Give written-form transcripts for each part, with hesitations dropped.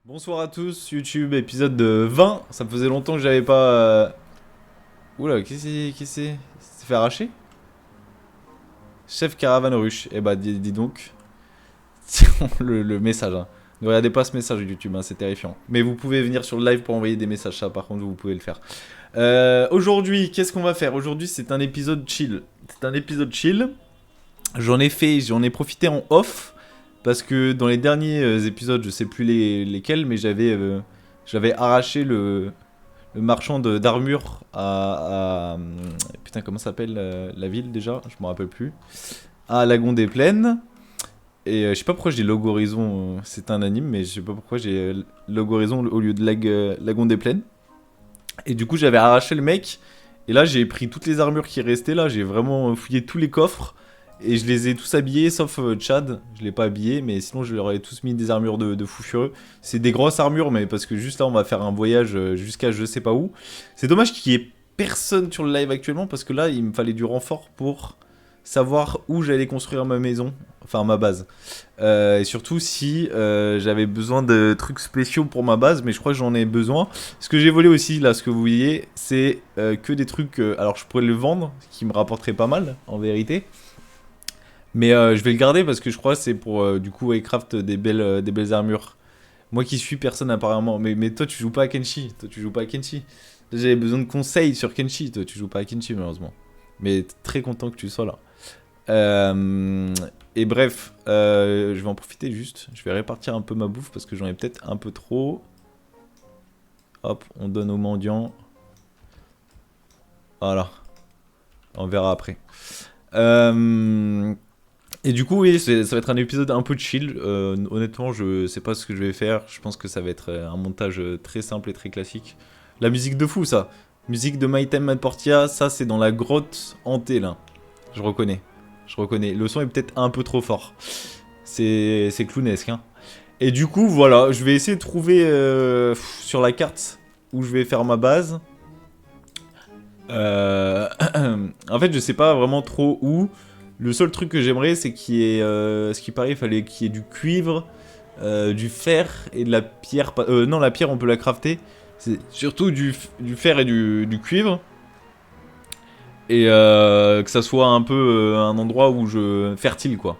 Bonsoir à tous, YouTube, épisode de 20. Ça me faisait longtemps que j'avais pas... Oula, qu'est-ce que c'est? Il s'est fait arracher? Chef Caravane Ruche. Eh bah, dis donc. le message, hein. Ne regardez pas ce message YouTube, hein, c'est terrifiant. Mais vous pouvez venir sur le live pour envoyer des messages, ça par contre, vous pouvez le faire. Aujourd'hui, qu'est-ce qu'on va faire? Aujourd'hui, c'est un épisode chill. C'est un épisode chill. J'en ai profité en off. Parce que dans les derniers épisodes, je sais plus lesquels, mais j'avais arraché le marchand d'armure putain, comment s'appelle la ville déjà? Je me rappelle plus. À Lagon des Plaines. Et je sais pas pourquoi j'ai Log Horizon, c'est un anime, mais je sais pas pourquoi j'ai Log Horizon au lieu de Lagon des Plaines. Et du coup, j'avais arraché le mec. Et là, j'ai pris toutes les armures qui restaient là. J'ai vraiment fouillé tous les coffres. Et je les ai tous habillés, sauf Chad. Je l'ai pas habillé, mais sinon, je leur ai tous mis des armures de fou furieux. C'est des grosses armures, mais parce que juste là, on va faire un voyage jusqu'à je sais pas où. C'est dommage qu'il y ait personne sur le live actuellement, parce que là, il me fallait du renfort pour savoir où j'allais construire ma maison. Enfin, ma base. Et surtout si j'avais besoin de trucs spéciaux pour ma base, mais je crois que j'en ai besoin. Ce que j'ai volé aussi, là, ce que vous voyez, c'est que des trucs... alors, je pourrais le vendre, ce qui me rapporterait pas mal, en vérité. Mais je vais le garder parce que je crois que c'est pour du coup craft des belles armures. Moi qui suis personne apparemment. Mais toi tu joues pas à Kenshi. Toi tu joues pas à Kenshi. J'avais besoin de conseils sur Kenshi. Toi tu joues pas à Kenshi malheureusement. Mais très content que tu sois là. Et bref, je vais en profiter juste. Je vais répartir un peu ma bouffe parce que j'en ai peut-être un peu trop. Hop, on donne aux mendiants. Voilà. On verra après. Et du coup, oui, ça va être un épisode un peu chill. Honnêtement, je sais pas ce que je vais faire. Je pense que ça va être un montage très simple et très classique. La musique de fou, ça. Musique de My Time Mad Portia, ça c'est dans la grotte hantée là. Je reconnais. Je reconnais. Le son est peut-être un peu trop fort. C'est clownesque, hein. Et du coup, voilà, je vais essayer de trouver sur la carte où je vais faire ma base. En fait, je sais pas vraiment trop où. Le seul truc que j'aimerais, c'est qu'il y ait, ce qui paraît, il fallait qu'il y ait du cuivre, du fer et de la pierre. Non, la pierre, on peut la crafter. C'est surtout du fer et du cuivre. Et que ça soit un peu un endroit où fertile, quoi.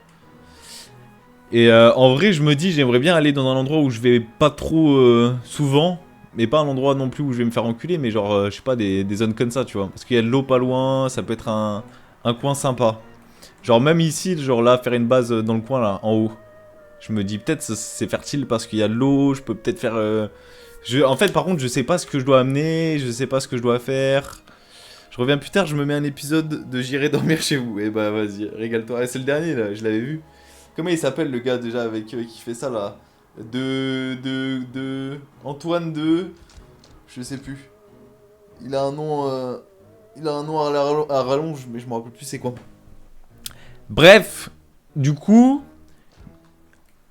Et en vrai, je me dis, j'aimerais bien aller dans un endroit où je vais pas trop souvent. Mais pas un endroit non plus où je vais me faire enculer, mais genre, je sais pas, des zones comme ça, tu vois. Parce qu'il y a de l'eau pas loin, ça peut être un coin sympa. Genre même ici, genre là, faire une base dans le coin là, en haut. Je me dis peut-être c'est fertile parce qu'il y a de l'eau, je peux peut-être faire... En fait par contre je sais pas ce que je dois amener, je sais pas ce que je dois faire. Je reviens plus tard, je me mets un épisode de J'irai dormir chez vous. Et bah vas-y, régale-toi. Ah, c'est le dernier là, je l'avais vu. Comment il s'appelle le gars déjà avec qui fait ça là? Antoine de... Je sais plus. Il a un nom... Il a un nom à rallonge, mais je me rappelle plus c'est quoi. Bref, du coup,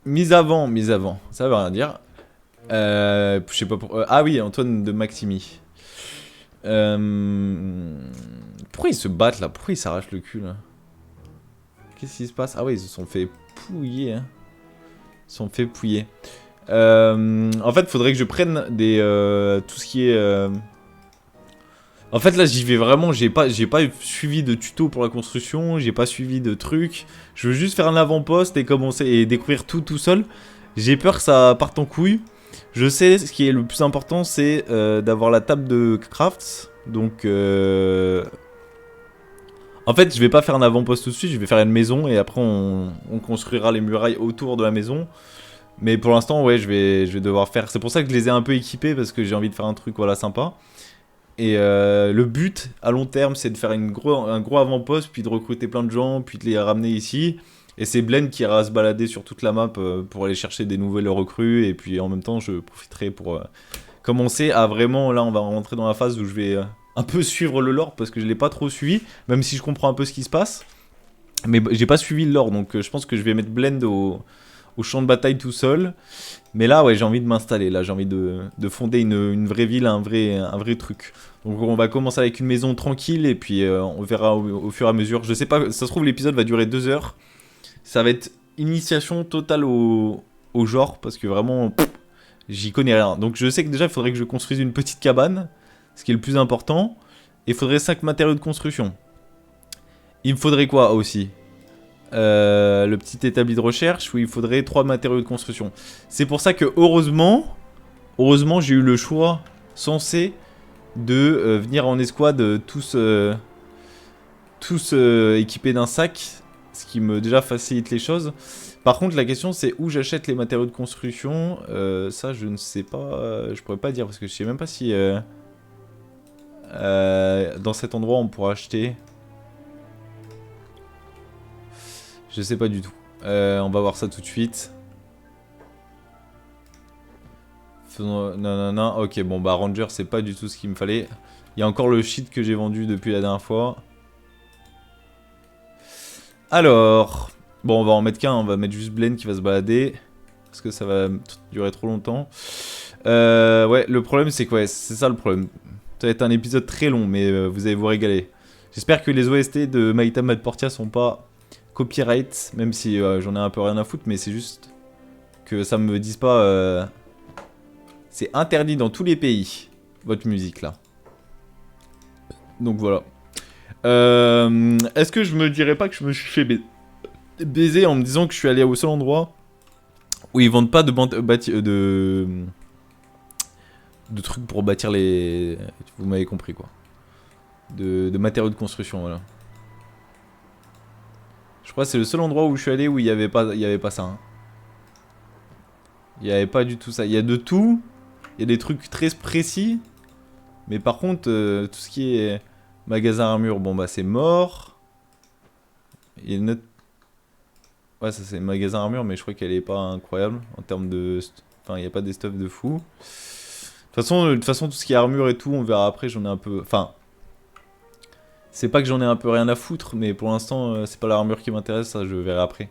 mise avant, ça veut rien dire. Je sais pas pourquoi. Ah oui, Antoine de Maximi. Pourquoi ils se battent là? Pourquoi ils s'arrachent le cul là? Qu'est-ce qui se passe? Ah ouais, ils se sont fait pouiller. Hein. Ils se sont fait pouiller. En fait, faudrait que je prenne tout ce qui est... En fait là j'y vais vraiment, j'ai pas suivi de tuto pour la construction, j'ai pas suivi de trucs. Je veux juste faire un avant-poste et commencer et découvrir tout seul. J'ai peur que ça parte en couille. Je sais ce qui est le plus important, c'est d'avoir la table de craft. Donc en fait je vais pas faire un avant-poste tout de suite, je vais faire une maison et après on construira les murailles autour de la maison. Mais pour l'instant ouais je vais devoir faire, c'est pour ça que je les ai un peu équipés parce que j'ai envie de faire un truc voilà sympa. Et le but à long terme, c'est de faire un gros avant-poste, puis de recruter plein de gens, puis de les ramener ici. Et c'est Blaine qui ira se balader sur toute la map pour aller chercher des nouvelles recrues. Et puis en même temps, je profiterai pour commencer à vraiment. Là, on va rentrer dans la phase où je vais un peu suivre le lore parce que je l'ai pas trop suivi, même si je comprends un peu ce qui se passe. Mais j'ai pas suivi le lore, donc je pense que je vais mettre Blend au champ de bataille tout seul. Mais là, ouais, j'ai envie de m'installer. Là, j'ai envie de fonder une vraie ville, un vrai truc. Donc, on va commencer avec une maison tranquille et puis on verra au fur et à mesure. Je sais pas, ça se trouve, l'épisode va durer 2 heures. Ça va être initiation totale au genre parce que vraiment, J'y connais rien. Donc je sais que déjà, il faudrait que je construise une petite cabane, ce qui est le plus important. Et il faudrait 5 matériaux de construction. Il me faudrait quoi aussi le petit établi de recherche où il faudrait 3 matériaux de construction. C'est pour ça que heureusement j'ai eu le choix sensé de venir en escouade tous équipés d'un sac, ce qui me déjà facilite les choses. Par contre la question c'est où j'achète les matériaux de construction. Ça je ne sais pas, je pourrais pas dire parce que je sais même pas si dans cet endroit on pourra acheter. Je sais pas du tout. On va voir ça tout de suite. Non, non, non. Ok, bon, bah, Ranger, c'est pas du tout ce qu'il me fallait. Il y a encore le shit que j'ai vendu depuis la dernière fois. Alors. Bon, on va en mettre qu'un. On va mettre juste Blaine qui va se balader. Parce que ça va durer trop longtemps. Ouais, le problème, c'est quoi? C'est ça le problème. Ça va être un épisode très long, mais vous allez vous régaler. J'espère que les OST de Maïta Madportia sont pas copyright, même si j'en ai un peu rien à foutre, mais c'est juste que ça me dise pas... c'est interdit dans tous les pays, votre musique là. Donc voilà. Est-ce que je me dirais pas que je me suis fait baiser en me disant que je suis allé au seul endroit où ils vendent pas de trucs pour bâtir les... Vous m'avez compris quoi. De matériaux de construction, voilà. Je crois que c'est le seul endroit où je suis allé où il y avait pas ça. Hein. Il y avait pas du tout ça. Il y a de tout. Il y a des trucs très précis. Mais par contre, tout ce qui est magasin armure, bon bah c'est mort. Il y a une autre... Ouais, ça c'est magasin armure, mais je crois qu'elle est pas incroyable en termes de... Enfin, il n'y a pas des stuffs de fou. De toute façon, tout ce qui est armure et tout, on verra après, j'en ai un peu... Enfin... C'est pas que j'en ai un peu rien à foutre, mais pour l'instant, c'est pas l'armure qui m'intéresse, ça je verrai après.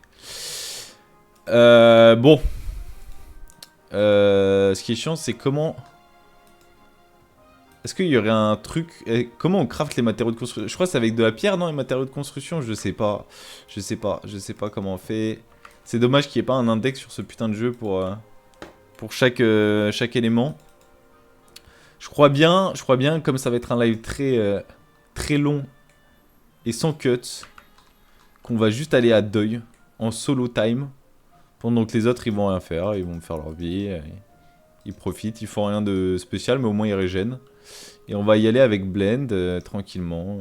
Bon. Ce qui est chiant, c'est comment... Est-ce qu'il y aurait un truc... Comment on craft les matériaux de construction? Je crois que c'est avec de la pierre, non, les matériaux de construction? Je sais pas. Je sais pas comment on fait. C'est dommage qu'il n'y ait pas un index sur ce putain de jeu pour chaque élément. Je crois bien, comme ça va être un live très long et sans cut, qu'on va juste aller à deuil en solo time. Pendant que les autres, ils vont rien faire. Ils vont faire leur vie. Ils profitent, ils font rien de spécial, mais au moins ils régènent. Et on va y aller avec Blend, tranquillement.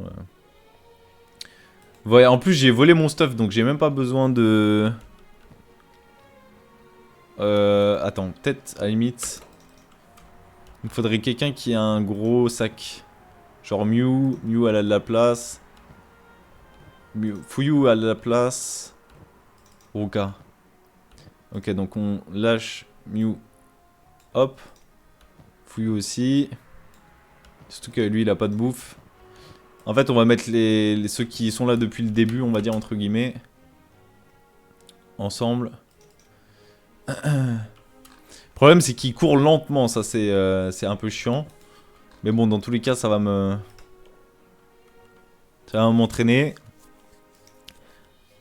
Voilà, en plus j'ai volé mon stuff, donc j'ai même pas besoin de... Attends, peut-être, à la limite... Il me faudrait quelqu'un qui a un gros sac. Genre Mew elle a de la place. Fuyu a de la place. Ruka. Ok, donc on lâche Mew. Hop. Fuyu aussi. Surtout que lui, il a pas de bouffe. En fait, on va mettre ceux qui sont là depuis le début, on va dire, entre guillemets. Ensemble. Le problème, c'est qu'ils courent lentement. Ça, c'est un peu chiant. Mais bon, dans tous les cas, ça va m'entraîner.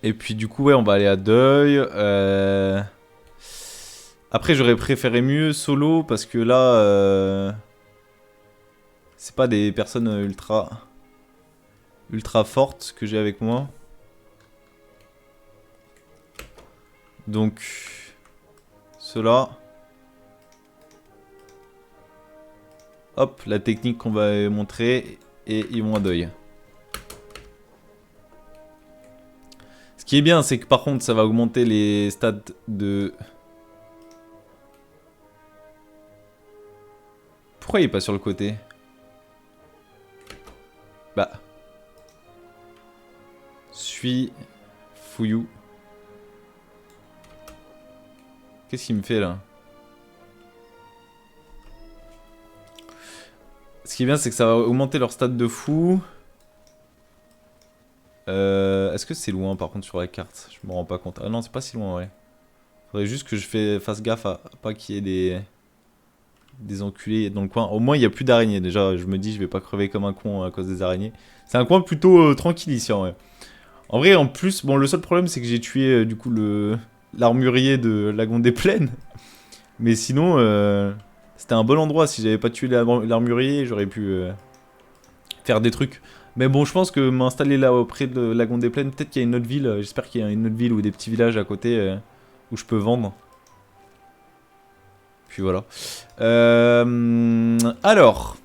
Et puis, du coup, ouais, on va aller à deuil. Après, j'aurais préféré mieux solo parce que là... c'est pas des personnes ultra fortes que j'ai avec moi. Donc, cela. Hop, la technique qu'on va montrer. Et ils vont à deuil. Ce qui est bien, c'est que par contre, ça va augmenter les stats de... Pourquoi il est pas sur le côté? Bah. Suis Fuyu. Qu'est-ce qu'il me fait là? Ce qui est bien, c'est que ça va augmenter leur stats de fou. Est-ce que c'est loin par contre sur la carte? Je me rends pas compte. Ah non, c'est pas si loin, ouais. Faudrait juste que je fasse gaffe à pas qu'il y ait des enculés dans le coin. Au moins, il n'y a plus d'araignées. Déjà, je me dis, je vais pas crever comme un con à cause des araignées. C'est un coin plutôt tranquille ici, en vrai. En vrai, en plus, bon, le seul problème, c'est que j'ai tué, du coup, l'armurier de Lagon des Plaines. Mais sinon, c'était un bon endroit. Si j'avais pas tué l'armurier, j'aurais pu faire des trucs. Mais bon, je pense que m'installer là auprès de Lagon des Plaines, peut-être qu'il y a une autre ville. J'espère qu'il y a une autre ville ou des petits villages à côté où je peux vendre. Puis voilà. Alors.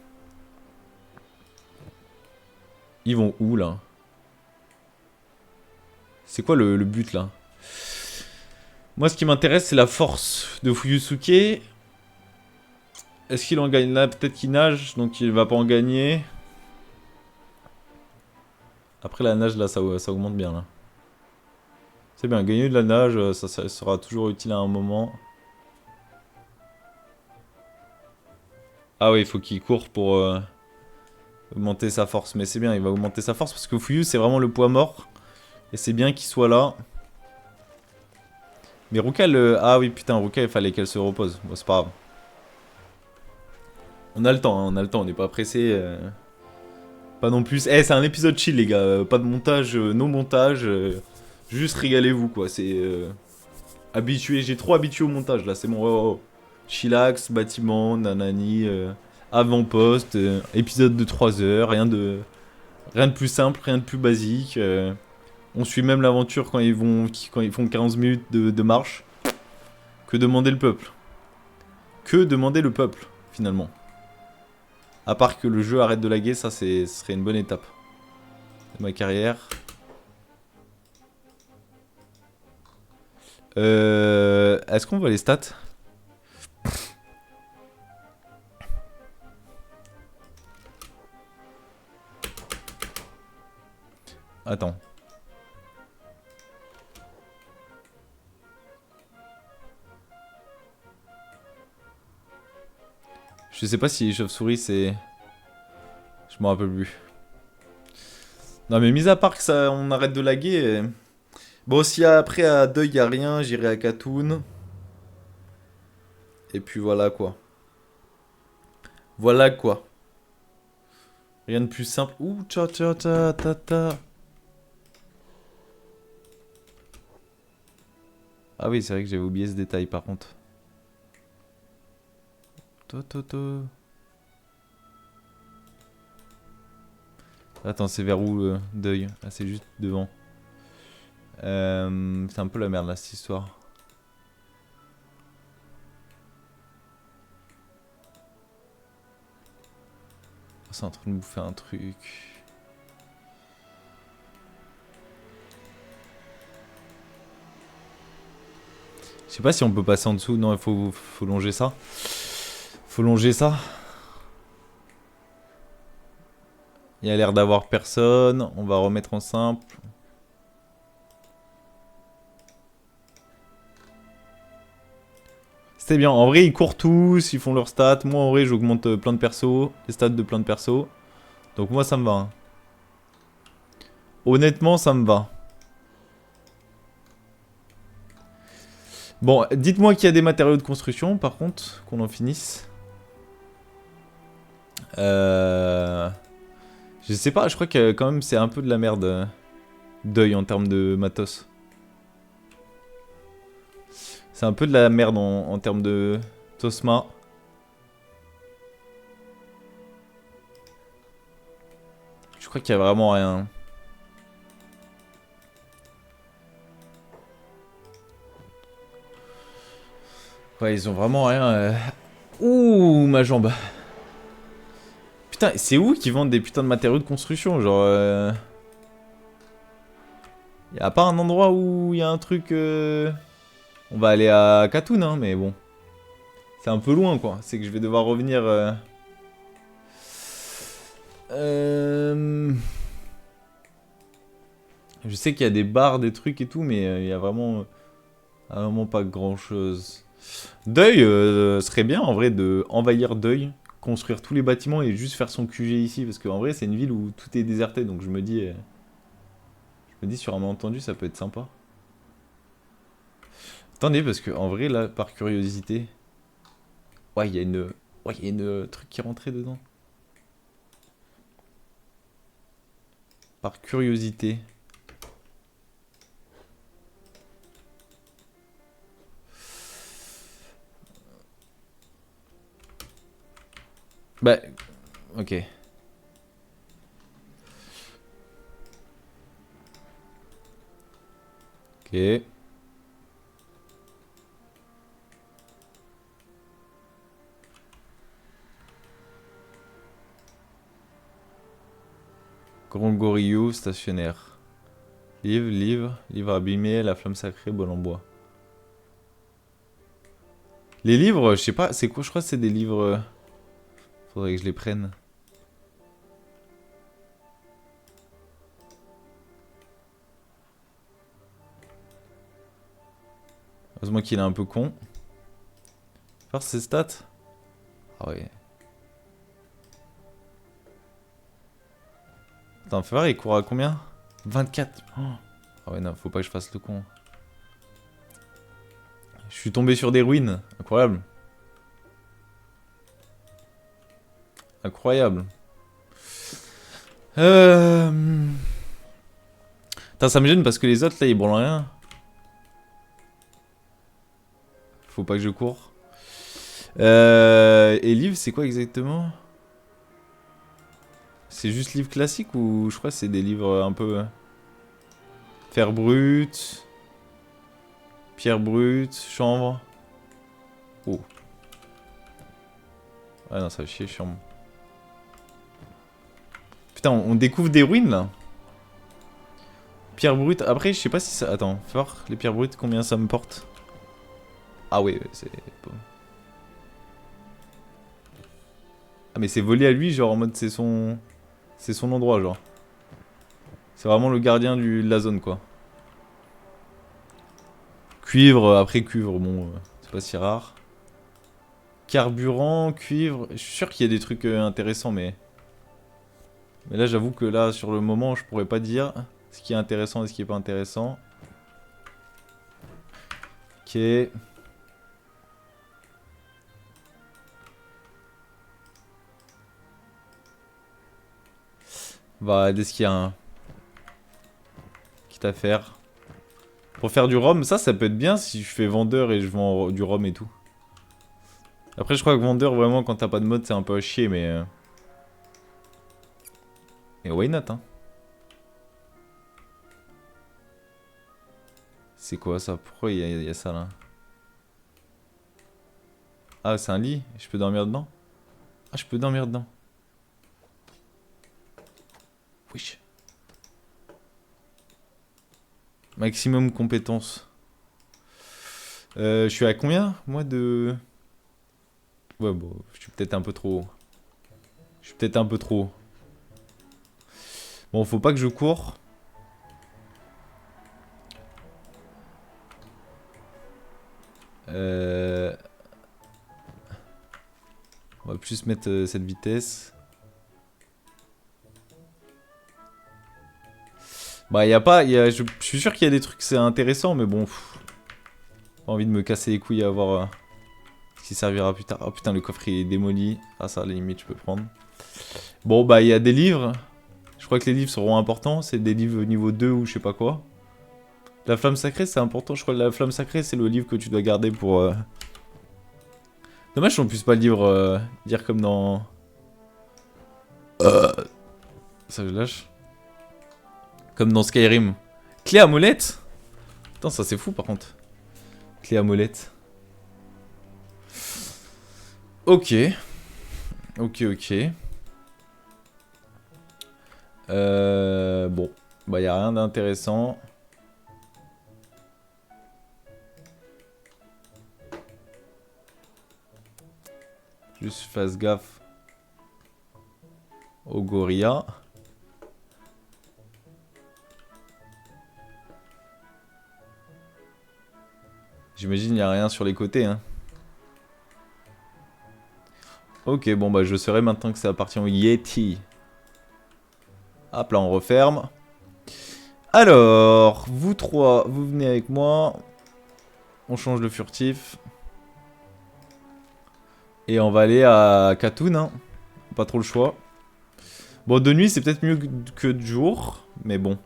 Ils vont où là? C'est quoi le but là? Moi, ce qui m'intéresse, c'est la force de Fuyusuke. Est-ce qu'il en gagne là? Peut-être qu'il nage, donc il va pas en gagner. Après la nage, là, ça augmente bien là. C'est bien, gagner de la nage, ça sera toujours utile à un moment. Ah oui, il faut qu'il court pour augmenter sa force. Mais c'est bien, il va augmenter sa force parce que Fuyu, c'est vraiment le poids mort. Et c'est bien qu'il soit là. Mais Ruka, ah oui, putain, Ruka, il fallait qu'elle se repose. Bon, c'est pas grave. On a le temps, hein, on a le temps, on n'est pas pressé. Pas non plus. Eh, c'est un épisode chill, les gars. Pas de montage, no montage. Juste régalez-vous, quoi. C'est habitué. J'ai trop habitué au montage, là. C'est bon. Oh, oh. Chillax, bâtiment, nanani, avant-poste, épisode de 3 heures. Rien de plus simple, rien de plus basique. On suit même l'aventure quand ils font 15 minutes de marche. Que demander le peuple? Que demander le peuple, finalement? À part que le jeu arrête de laguer, ça ce serait une bonne étape de ma carrière. Est-ce qu'on voit les stats? Attends. Je sais pas si les chauves-souris c'est... Je m'en rappelle plus. Non mais mis à part que ça, on arrête de laguer... Bon, si après à Deuil y a rien, j'irai à Katoun. Et puis voilà quoi. Voilà quoi. Rien de plus simple. Ouh, tcha tcha tcha ta ta. Ah oui, c'est vrai que j'avais oublié ce détail par contre. To. Attends, c'est vers où Deuil? Ah, c'est juste devant. C'est un peu la merde là, cette histoire. C'est en train de bouffer un truc. Je sais pas si on peut passer en dessous. Non, il faut longer ça. Faut longer ça. Il y a l'air d'avoir personne. On va remettre en simple. C'était bien. En vrai, ils courent tous. Ils font leurs stats. Moi, en vrai, j'augmente plein de persos. Les stats de plein de persos. Donc moi, ça me va. Hein. Honnêtement, ça me va. Bon, dites-moi qu'il y a des matériaux de construction, par contre, qu'on en finisse. Je sais pas, je crois que quand même c'est un peu de la merde Deuil en termes de matos. C'est un peu de la merde en termes de Tosma. Je crois qu'il y a vraiment rien. Ouais, ils ont vraiment rien. Ouh, ma jambe. Putain, c'est où qu'ils vendent des putains de matériaux de construction? Genre, y a pas un endroit où il y a un truc. On va aller à Katoun, hein, mais bon. C'est un peu loin, quoi. C'est que je vais devoir revenir. Je sais qu'il y a des bars, des trucs et tout, mais il y a vraiment pas grand chose. Deuil serait bien en vrai de envahir Deuil, construire tous les bâtiments et juste faire son QG ici, parce qu'en vrai c'est une ville où tout est déserté, donc je me dis sur un malentendu ça peut être sympa. Attendez, parce que en vrai là, par curiosité, ouais il y a une truc qui est rentré dedans. Par curiosité. Bah, ok. Ok. Grongoriou, stationnaire. Livre abîmé, la flamme sacrée, bol en bois. Les livres, je sais pas, c'est quoi? Je crois que c'est des livres. Faudrait que je les prenne. Heureusement qu'il est un peu con. Faire ses stats. Ah ouais. Attends, fais voir, il court à combien? 24. Oh. Ah ouais, non, faut pas que je fasse le con. Je suis tombé sur des ruines. Incroyable. Incroyable. Putain, ça me gêne parce que les autres, là, ils branlent rien. Faut pas que je cours. Et livre, c'est quoi exactement? C'est juste livre classique ou je crois que c'est des livres un peu... Fer brut... Pierre brute, chambre... Oh. Ah non, ça va chier, chambre. Putain, on découvre des ruines, là. Pierre brute, après, je sais pas si ça... Attends, fort, les pierres brutes, combien ça me porte? Ah oui, c'est... Ah mais c'est volé à lui, genre en mode c'est son... C'est son endroit, genre. C'est vraiment le gardien de la zone, quoi. Cuivre, après cuivre, bon, c'est pas si rare. Carburant, cuivre, je suis sûr qu'il y a des trucs intéressants, mais... Mais là, j'avoue que là, sur le moment, je pourrais pas dire ce qui est intéressant et ce qui est pas intéressant. Ok. Bah, dès qu'il y a un... Quitte à faire. Pour faire du rhum, ça peut être bien si je fais vendeur et je vends du rhum et tout. Après, je crois que vendeur, vraiment, quand t'as pas de mode, c'est un peu à chier, mais... Et why not, hein. C'est quoi ça? Pourquoi il y a ça, là? Ah, c'est un lit? Je peux dormir dedans? Ah, je peux dormir dedans. Wesh. Maximum compétences. Je suis à combien, moi, de... Ouais, bon, je suis peut-être un peu trop haut. Je suis peut-être un peu trop haut. Bon, faut pas que je cours. On va plus mettre cette vitesse. Bah, y a pas... je suis sûr qu'il y a des trucs, c'est intéressant, mais bon... Pas envie de me casser les couilles à voir ce qui servira plus tard. Oh putain, le coffre il est démoli. Ah, ça, à la limite, je peux prendre. Bon, bah, il y a des livres. Je crois que les livres seront importants. C'est des livres niveau 2 ou je sais pas quoi. La flamme sacrée, c'est important. Je crois que la flamme sacrée, c'est le livre que tu dois garder pour... Dommage qu'on puisse pas le dire comme dans... Ça, je lâche. Comme dans Skyrim. Clé à molette. Putain, ça c'est fou par contre. Clé à molette. Ok. Ok, ok. Bon. Bah, y a rien d'intéressant. Juste fasse gaffe au gorilla. J'imagine il y a rien sur les côtés, hein. Ok, bon bah je saurai maintenant que ça appartient au Yeti. Hop là, on referme. Alors, vous trois, vous venez avec moi. On change de furtif. Et on va aller à Katoun, hein. Pas trop le choix. Bon, de nuit, c'est peut-être mieux que de jour. Mais bon.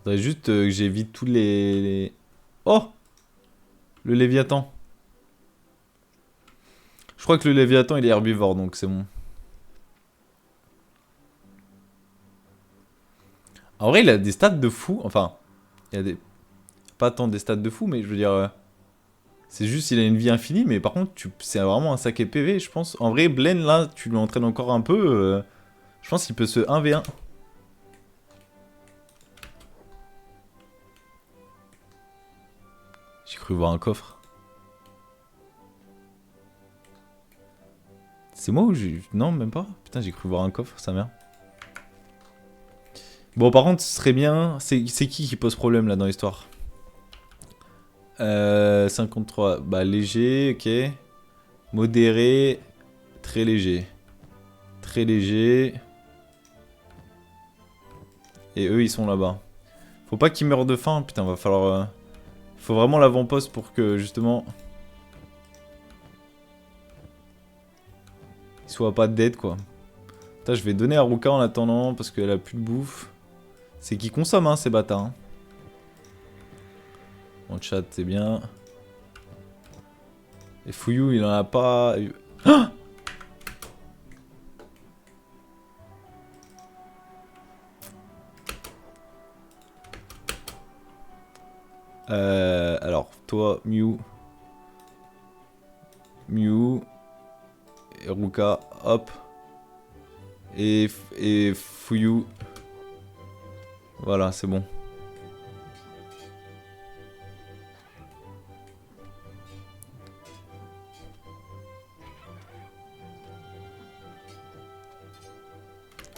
Faudrait juste que j'évite tous Oh! Le Léviathan. Je crois que le Léviathan il est herbivore donc c'est bon. En vrai il a des stats de fou. Enfin, il a des... Pas tant des stats de fou mais je veux dire... C'est juste il a une vie infinie mais par contre c'est vraiment un saké PV je pense. En vrai Blaine là tu lui entraînes encore un peu. Je pense qu'il peut se 1v1. J'ai cru voir un coffre. C'est moi ou j'ai... Non, même pas. Putain, j'ai cru voir un coffre, sa mère. Bon, par contre, ce serait bien... C'est qui pose problème, là, dans l'histoire 53. Bah, léger, ok. Modéré. Très léger. Très léger. Et eux, ils sont là-bas. Faut pas qu'ils meurent de faim. Putain, va falloir... Faut vraiment l'avant-poste pour que, justement... Ils soient pas dead, quoi. Putain, je vais donner à Ruka en attendant, parce qu'elle a plus de bouffe. C'est qui consomme, hein, ces bâtards. Hein. Mon chat, c'est bien. Et Fuyou, il en a pas... Ah alors, toi, Mew. Mew. Et Ruka, hop. Et Fuyou. Voilà, c'est bon.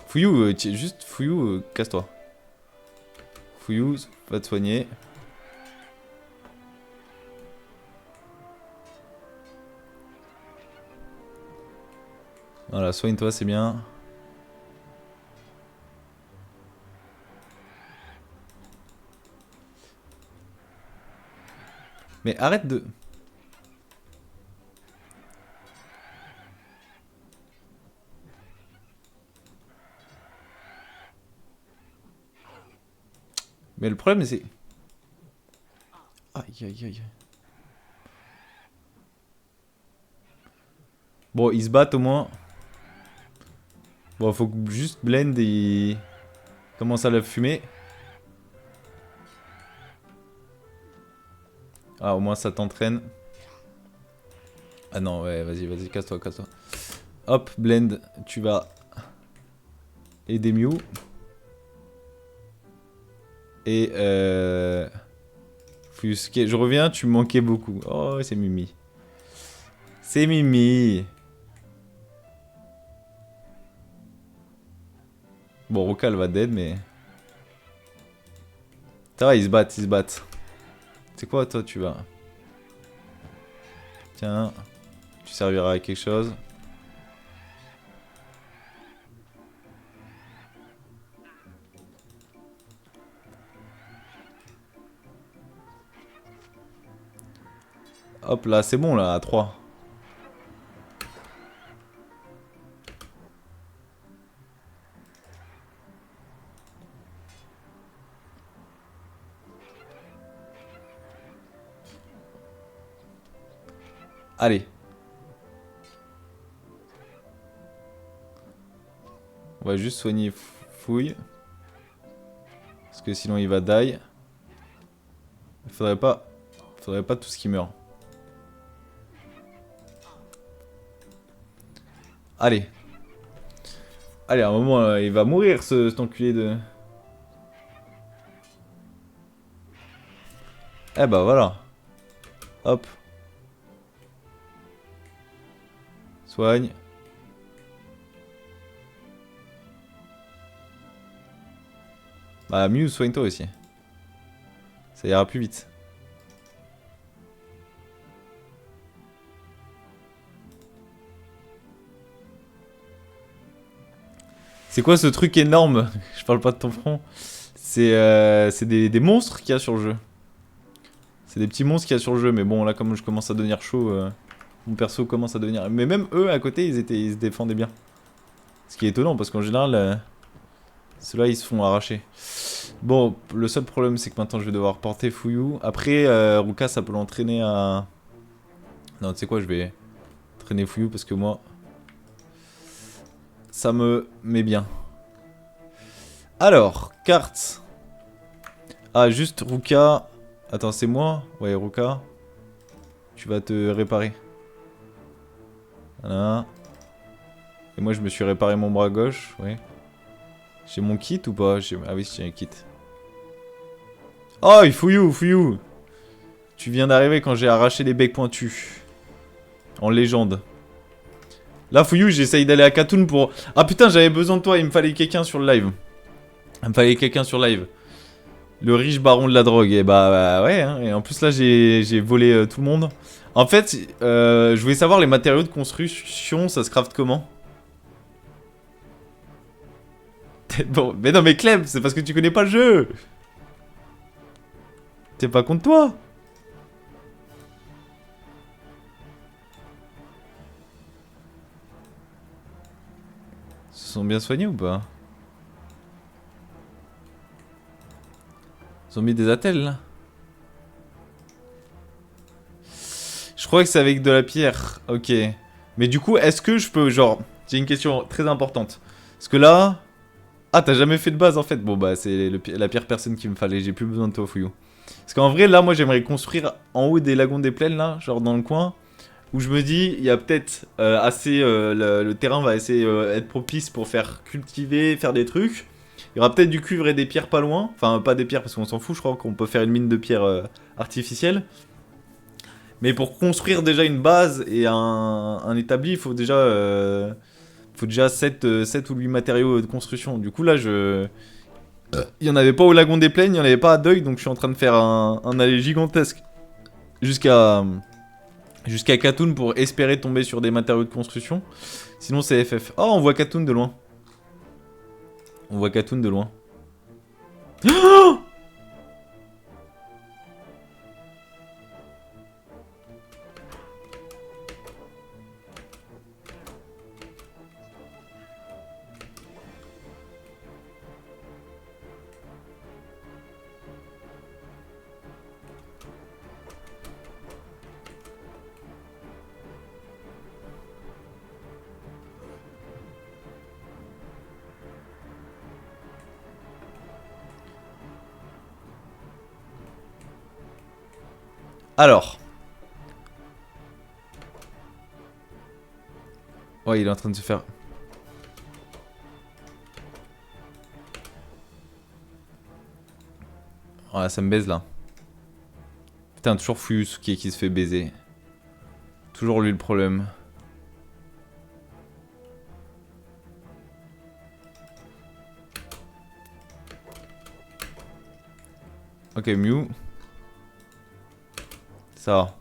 Fuyou, juste Fuyou, casse-toi. Fuyou, va te soigner. Voilà, soigne-toi, c'est bien. Mais arrête de... Mais le problème, c'est... Aïe, aïe, aïe. Bon, ils se battent au moins. Bon, faut que juste Blend et... commence à la fumer. Ah, au moins ça t'entraîne. Ah non, ouais, vas-y, vas-y, casse-toi, casse-toi. Hop, Blend, tu vas aider Mew. Et Fusquet, je reviens, tu me manquais beaucoup. Oh, c'est Mimi. C'est Mimi. Bon, Ruka, elle va dead, mais... Ça va, ils se battent, ils se battent. C'est quoi, toi, tu vas... Tiens, tu serviras à quelque chose. Hop là, c'est bon là, à 3. Allez. On va juste soigner Fouille. Parce que sinon il va die. Il faudrait pas tout ce qui meurt. Allez. Allez, à un moment, il va mourir cet enculé de... Eh bah voilà. Hop. Soigne. Bah Mew, soigne-toi aussi. Ça ira plus vite. C'est quoi ce truc énorme? Je parle pas de ton front. C'est des monstres qu'il y a sur le jeu. C'est des petits monstres qu'il y a sur le jeu. Mais bon, là, comme je commence à devenir chaud, mon perso commence à devenir... Mais même eux, à côté, ils se défendaient bien. Ce qui est étonnant, parce qu'en général... Ceux-là, ils se font arracher. Bon, le seul problème, c'est que maintenant, je vais devoir porter Fuyou. Après, Ruka, ça peut l'entraîner à... Non, tu sais quoi, je vais traîner Fuyou parce que moi, ça me met bien. Alors, carte. Ah, juste Ruka. Attends, c'est moi? Ouais, Ruka. Tu vas te réparer. Voilà. Et moi, je me suis réparé mon bras gauche. Ouais. J'ai mon kit ou pas? Ah oui, j'ai un kit. Oh, Fuyou, Fuyou. Tu viens d'arriver quand j'ai arraché les becs pointus. En légende. Là, Fuyou, j'essaye d'aller à Katoun pour... Ah putain, j'avais besoin de toi, il me fallait quelqu'un sur le live. Il me fallait quelqu'un sur le live. Le riche baron de la drogue. Et bah ouais, hein. Et en plus là, j'ai volé tout le monde. En fait, je voulais savoir les matériaux de construction, ça se craft comment? Bon, mais non, mais Clem, c'est parce que tu connais pas le jeu. T'es pas contre toi. Ils se sont bien soignés ou pas? Ils ont mis des attelles là. Je crois que c'est avec de la pierre. Ok. Mais du coup, est-ce que je peux, genre... J'ai une question très importante. Parce que là... Ah, t'as jamais fait de base en fait. Bon bah, c'est la pire personne qu'il me fallait. J'ai plus besoin de toi, Fouillou. Parce qu'en vrai, là, moi, j'aimerais construire en haut des lagons des plaines, là, genre dans le coin. Où je me dis, il y a peut-être assez... le terrain va essayer être propice pour faire cultiver, faire des trucs. Il y aura peut-être du cuivre et des pierres pas loin. Enfin, pas des pierres parce qu'on s'en fout, je crois qu'on peut faire une mine de pierres artificielle. Mais pour construire déjà une base et un établi, il faut déjà 7 ou 8 matériaux de construction. Du coup, là, il n'y en avait pas au Lagon des Plaines, il n'y en avait pas à Deuil, donc je suis en train de faire un aller gigantesque jusqu'à Katoun pour espérer tomber sur des matériaux de construction. Sinon, c'est FF. Oh, on voit Katoun de loin. On voit Katoun de loin. Alors. Ouais, il est en train de se faire... Ouais, ça me baise là. Putain, toujours Fuyusuke qui se fait baiser. Toujours lui le problème. Ok, Mew. Ça va.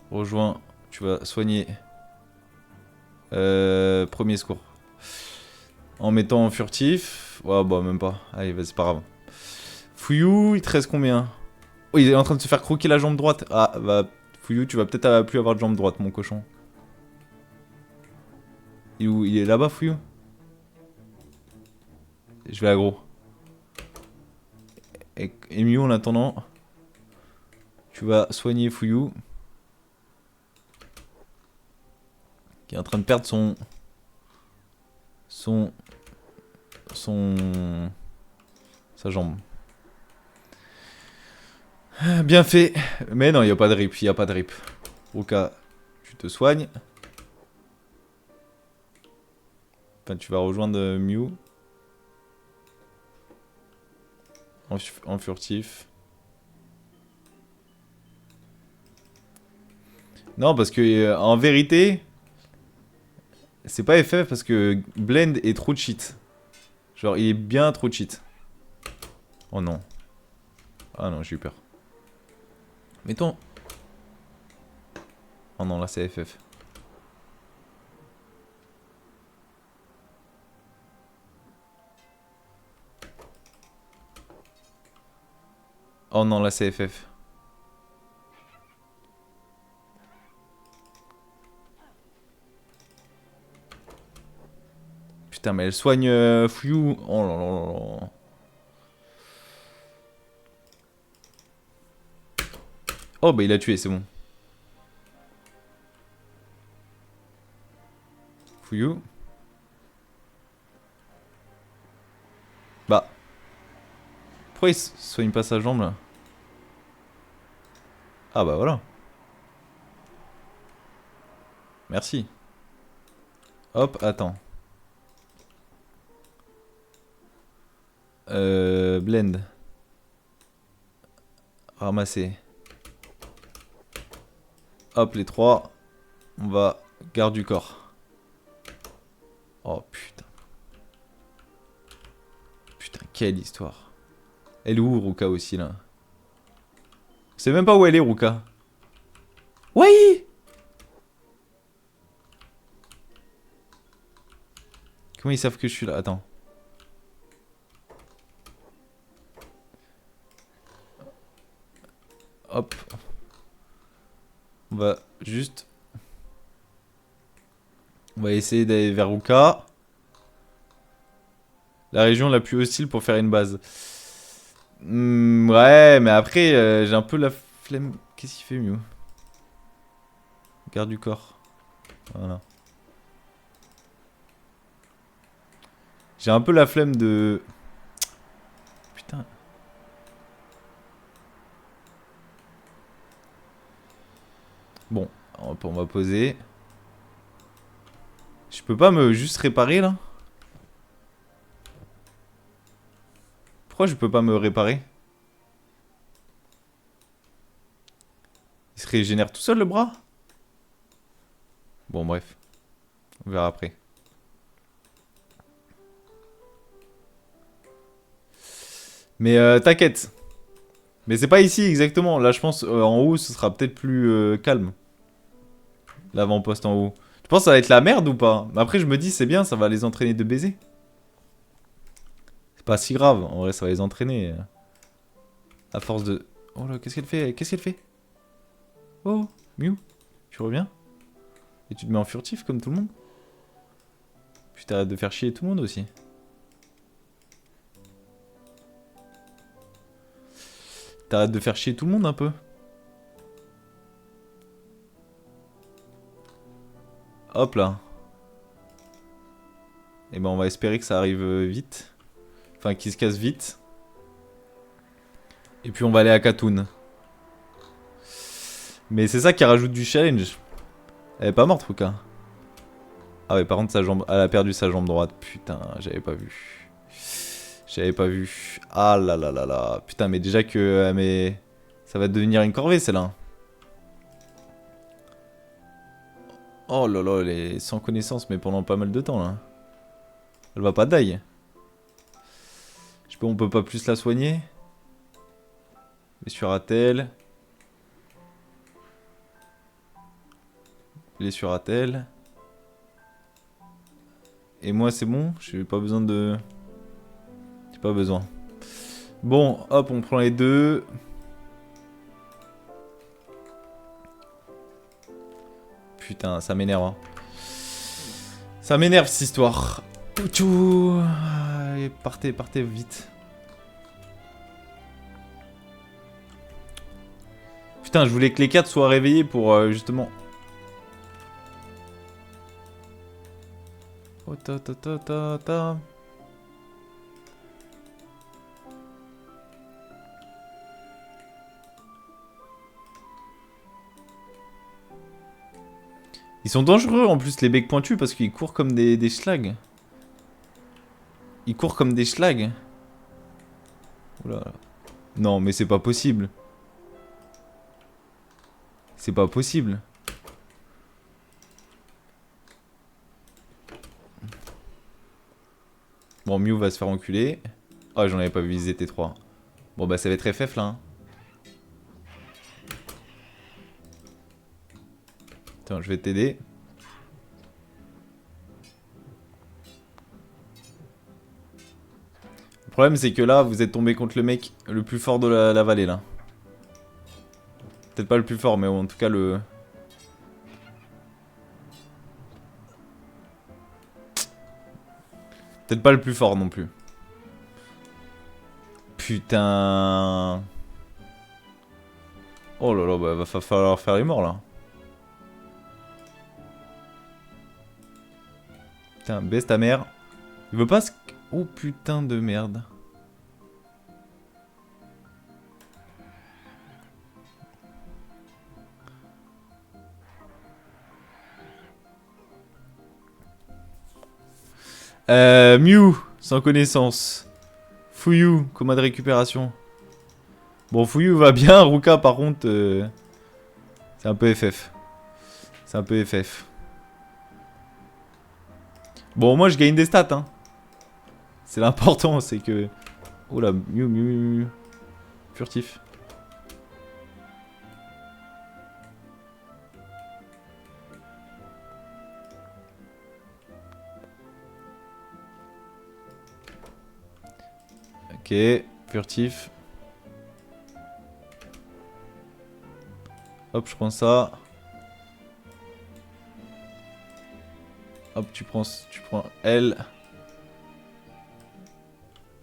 Rejoins. Tu vas soigner. Premier secours. En mettant en furtif. Ouais, bah, même pas. Allez, vas-y, c'est pas grave. Fuyou, il te reste combien? Oh, il est en train de se faire croquer la jambe droite. Ah, bah, Fuyou, tu vas peut-être plus avoir de jambe droite, mon cochon. Il est où? Il est là-bas, Fuyou? Je vais aggro. Et Mew, en attendant, tu vas soigner Fuyou. Qui est en train de perdre sa jambe. Bien fait. Mais non, il n'y a pas de rip, il n'y a pas de rip. Ruka, tu te soignes. Enfin, tu vas rejoindre Mew. En furtif. Non, parce que en vérité, c'est pas FF parce que Blend est trop cheat. Genre, il est bien trop cheat. Oh non. Ah non, j'ai eu peur. Mettons. Oh non, là c'est FF. Oh non, là c'est FF. putain, mais elle soigne Fuyu. Oh là là là là. Oh, bah il a tué, c'est bon. Fuyu. Bah. Pourquoi il soigne pas sa jambe là? Ah bah voilà. Merci. Hop, attends. Blend. Ramasser. Hop, les trois. On va... Garde du corps. Oh putain. Putain, quelle histoire. Elle est où, Ruka, aussi, là? Je sais même pas où elle est, Ruka. Oui! Comment ils savent que je suis là? Attends. Hop. On va juste... On va essayer d'aller vers Ruka. La région la plus hostile pour faire une base. Ouais, mais après, j'ai un peu la flemme. Qu'est-ce qu'il fait, mieux? Garde du corps. Voilà. J'ai un peu la flemme de... Putain. Bon, on va poser. Je peux pas me juste réparer, là? Pourquoi je peux pas me réparer? Il se régénère tout seul, le bras? Bon, bref. On verra après. Mais t'inquiète. Mais c'est pas ici exactement. Là, je pense en haut, ce sera peut-être plus calme. L'avant-poste en haut. Tu penses que ça va être la merde ou pas? Mais après, je me dis, c'est bien, ça va les entraîner de baiser. C'est pas si grave. En vrai, ça va les entraîner. À force de... Oh là, qu'est-ce qu'elle fait? Qu'est-ce qu'elle fait? Oh, Mew, tu reviens? Et tu te mets en furtif comme tout le monde? Puis t'arrêtes de faire chier tout le monde aussi. T'arrêtes de faire chier tout le monde un peu. Hop là. Et ben on va espérer que ça arrive vite. Enfin qu'il se casse vite. Et puis on va aller à Katoon. Mais c'est ça qui rajoute du challenge. Elle est pas morte, Ruka. Ah ouais, par contre sa jambe, elle a perdu sa jambe droite. Putain, j'avais pas vu. J'avais pas vu. Ah là là là là. Putain, mais déjà que mais ça va devenir une corvée celle-là. Oh là là, elle est sans connaissance mais pendant pas mal de temps là. Elle va pas die. On peut pas plus la soigner. Blessure à tel. Blessure à tel. Et moi c'est bon, j'ai pas besoin de... J'ai pas besoin. Bon, hop, on prend les deux. Putain, ça m'énerve. Hein. Ça m'énerve cette histoire. Allez, partez, partez vite. Putain, je voulais que les 4 soient réveillés pour justement... Oh, ta ta ta ta ta. Ils sont dangereux en plus les becs pointus parce qu'ils courent comme des schlags. Ils courent comme des schlags. Oula. Non mais c'est pas possible. C'est pas possible. Bon, Mew va se faire enculer. Oh, j'en avais pas vu, ils étaient 3. Bon, bah, ça va être FF là. Hein. Attends, je vais t'aider. Le problème, c'est que là, vous êtes tombé contre le mec le plus fort de la vallée là. Peut-être pas le plus fort, mais en tout cas le... Peut-être pas le plus fort non plus. Putain. Oh là là, bah va falloir faire les morts là. Putain, baisse ta mère. Il veut pas se... Oh putain de merde. Mew, sans connaissance. Fouillou, combat de récupération. Bon, Fouillou va bien. Ruka, par contre, c'est un peu FF. C'est un peu FF. Bon, moi, je gagne des stats, hein. C'est l'important, c'est que... Oh là, Mew. Furtif. Ok, furtif. Hop, je prends ça. Hop, tu prends L.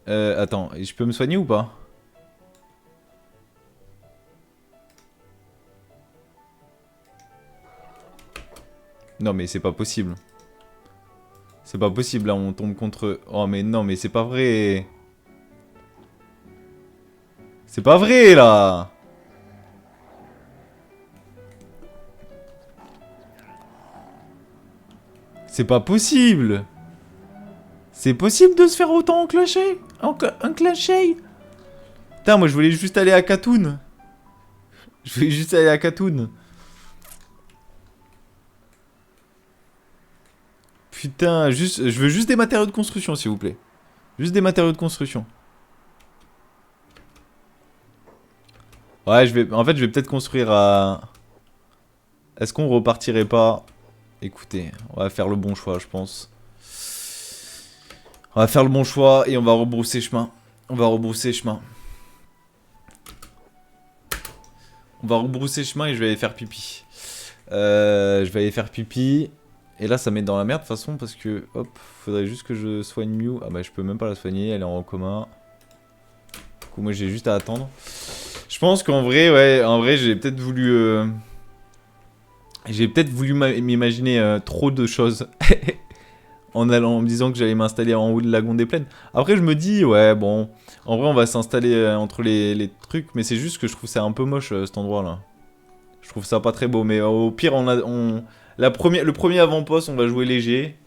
Attends, je peux me soigner ou pas? Non mais c'est pas possible. C'est pas possible là, on tombe contre... Oh mais non mais c'est pas vrai. C'est pas vrai là. C'est pas possible. C'est possible de se faire autant enclencher. Enclencher. Putain, moi je voulais juste aller à Katoon. Je voulais juste aller à Katoon. Putain, juste, je veux juste des matériaux de construction s'il vous plaît. Juste des matériaux de construction. Ouais, en fait, je vais peut-être construire à... Est-ce qu'on repartirait pas? Écoutez, on va faire le bon choix, je pense. On va faire le bon choix et on va rebrousser chemin. On va rebrousser chemin. On va rebrousser chemin et je vais aller faire pipi. Je vais aller faire pipi. Et là, ça met dans la merde de toute façon parce que... Hop, faudrait juste que je soigne Mew. Ah bah, je peux même pas la soigner, elle est en coma. Du coup, moi, j'ai juste à attendre. Je pense qu'en vrai, ouais, en vrai, j'ai peut-être voulu... J'ai peut-être voulu m'imaginer trop de choses. En me disant que j'allais m'installer en haut de Lagon des Plaines. Après, je me dis, ouais, bon... En vrai, on va s'installer entre les trucs. Mais c'est juste que je trouve ça un peu moche, cet endroit-là. Je trouve ça pas très beau. Mais au pire, le premier avant-poste, on va jouer léger.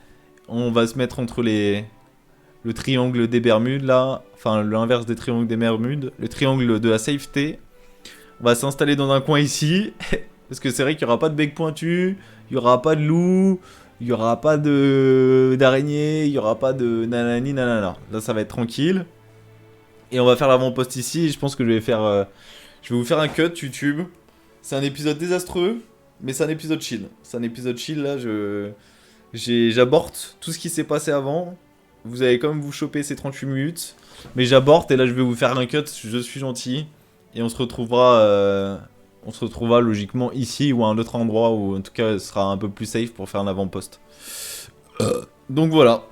On va se mettre entre le triangle des Bermudes, là. Enfin, l'inverse des triangles des Bermudes. Le triangle de la safety. On va s'installer dans un coin ici. Parce que c'est vrai qu'il n'y aura pas de bec pointu. Il n'y aura pas de loup. Il n'y aura pas d'araignée. Il n'y aura pas de nanani nanana. Là, ça va être tranquille. Et on va faire l'avant-poste ici. Je pense que je vais vous faire un cut YouTube. C'est un épisode désastreux. Mais c'est un épisode chill. C'est un épisode chill, là. J'aborde tout ce qui s'est passé avant. Vous allez quand même vous choper ces 38 minutes. Mais j'aborde et là je vais vous faire un cut. Je suis gentil. Et on se retrouvera logiquement ici ou à un autre endroit où en tout cas ce sera un peu plus safe pour faire un avant-poste. Donc voilà.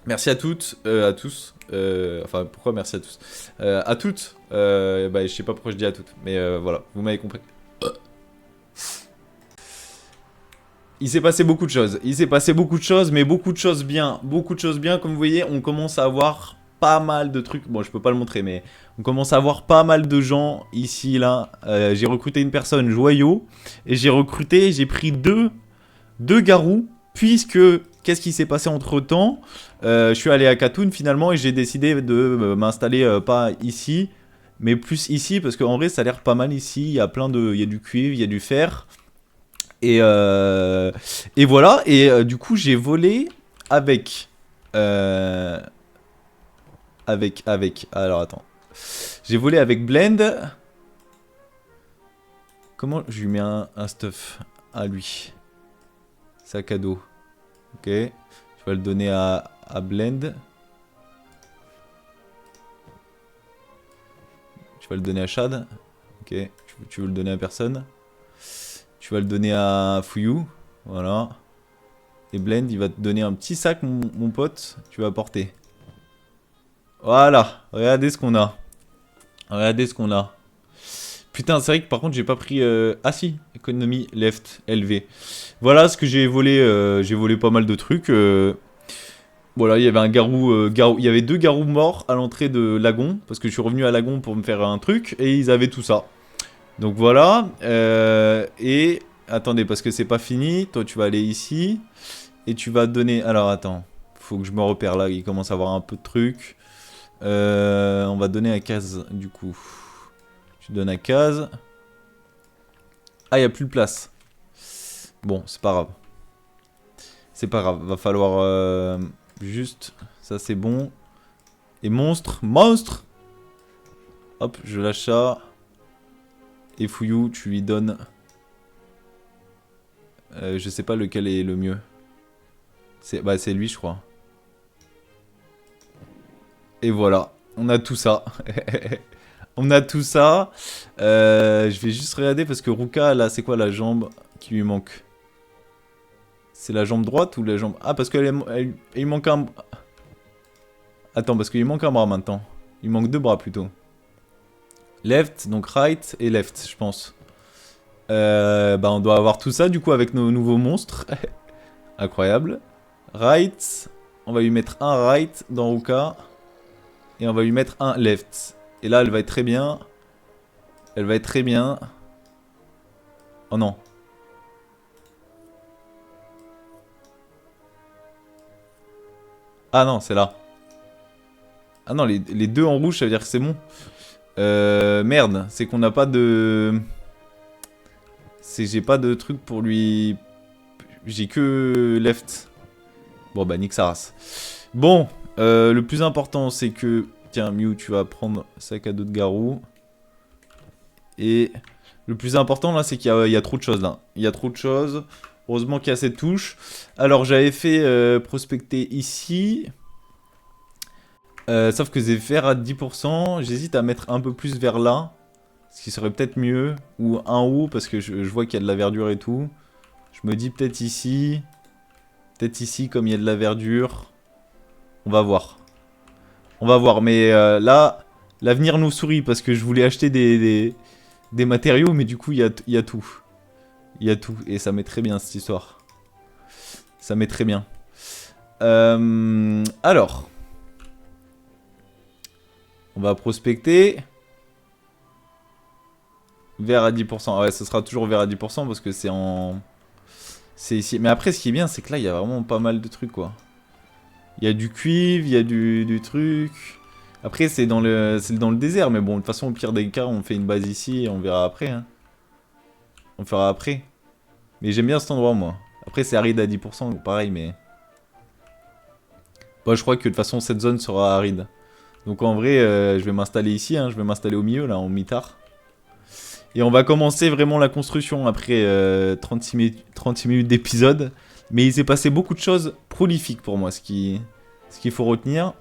Merci à toutes, à tous. Enfin pourquoi merci à tous à toutes. Bah je sais pas pourquoi je dis à toutes. Mais voilà, vous m'avez compris. Il s'est passé beaucoup de choses. Il s'est passé beaucoup de choses, mais beaucoup de choses bien. Beaucoup de choses bien. Comme vous voyez, on commence à avoir pas mal de trucs. Bon, je peux pas le montrer, mais on commence à avoir pas mal de gens ici, là. J'ai recruté une personne, Joyau. Et j'ai pris deux garous. Puisque, qu'est-ce qui s'est passé entre temps? Je suis allé à Katoon finalement et j'ai décidé de m'installer pas ici, mais plus ici. Parce qu'en vrai, ça a l'air pas mal ici. Il y a il y a du cuivre, il y a du fer. Et voilà, et du coup j'ai volé avec... Alors attends. J'ai volé avec Blend. Comment je lui mets un stuff à lui? Sac à dos. Ok. Je vais le donner à Blend. Tu vas le donner à Shad. Ok. Tu veux le donner à personne? Tu vas le donner à Fouillou. Voilà. Et Blend, il va te donner un petit sac, mon pote. Tu vas porter. Voilà. Regardez ce qu'on a. Regardez ce qu'on a. Putain, c'est vrai que par contre, j'ai pas pris... Ah si, économie left, LV. Voilà ce que j'ai volé. J'ai volé pas mal de trucs. Voilà, il y avait un garou, il y avait 2 garous morts à l'entrée de Lagon. Parce que je suis revenu à Lagon pour me faire un truc. Et ils avaient tout ça. Donc voilà. Et... Attendez, parce que c'est pas fini. Toi, tu vas aller ici. Et tu vas donner... Alors, attends. Faut que je me repère là. Il commence à avoir un peu de trucs. On va donner à case, du coup. Tu donnes à case. Ah, il n'y a plus de place. Bon, c'est pas grave. C'est pas grave. Va falloir... juste... Ça, c'est bon. Et monstre. Monstre. Hop, je lâche ça. Et Fouillou, tu lui donnes... je sais pas lequel est le mieux. Bah, c'est lui, je crois. Et voilà. On a tout ça. On a tout ça. Je vais juste regarder parce que Ruka, là, c'est quoi la jambe qui lui manque? C'est la jambe droite ou la jambe... Ah, parce qu'il manque un... Attends, parce qu'il manque un bras maintenant. Il manque 2 bras plutôt. Left, donc right et left, je pense. Bah, on doit avoir tout ça du coup avec nos nouveaux monstres. Incroyable. Right. On va lui mettre un right dans Ruka. Et on va lui mettre un left. Et là, elle va être très bien. Elle va être très bien. Oh non. Ah non, c'est là. Ah non, les 2 en rouge, ça veut dire que c'est bon. Merde, c'est qu'on n'a pas de... J'ai pas de truc pour lui... J'ai que left. Bon bah nique sa race. Bon, le plus important c'est que... Tiens, Mew, tu vas prendre sac à dos de garou. Et le plus important là, c'est qu'il y a trop de choses là. Il y a trop de choses. Heureusement qu'il y a cette touche. Alors j'avais fait prospecter ici. Sauf que c'est faire à 10%. J'hésite à mettre un peu plus vers là. Ce qui serait peut-être mieux. Ou un haut parce que je vois qu'il y a de la verdure et tout. Je me dis peut-être ici. Peut-être ici comme il y a de la verdure. On va voir. On va voir. Mais là, l'avenir nous sourit parce que je voulais acheter des matériaux. Mais du coup, il y a tout. Il y a tout. Et ça met très bien cette histoire. Ça met très bien. Alors. On va prospecter. Vert à 10%. Ouais, ce sera toujours vert à 10% parce que c'est en... C'est ici. Mais après, ce qui est bien, c'est que là, il y a vraiment pas mal de trucs, quoi. Il y a du cuivre, il y a du truc. Après, c'est dans le désert. Mais bon, de toute façon, au pire des cas, on fait une base ici et on verra après. Hein. On fera après. Mais j'aime bien cet endroit, moi. Après, c'est aride à 10%, pareil, mais... Bon, je crois que de toute façon, cette zone sera aride. Donc en vrai, je vais m'installer ici, hein, je vais m'installer au milieu, là, en mitard. Et on va commencer vraiment la construction après 36 minutes d'épisode. Mais il s'est passé beaucoup de choses prolifiques pour moi. Ce qu'il faut retenir,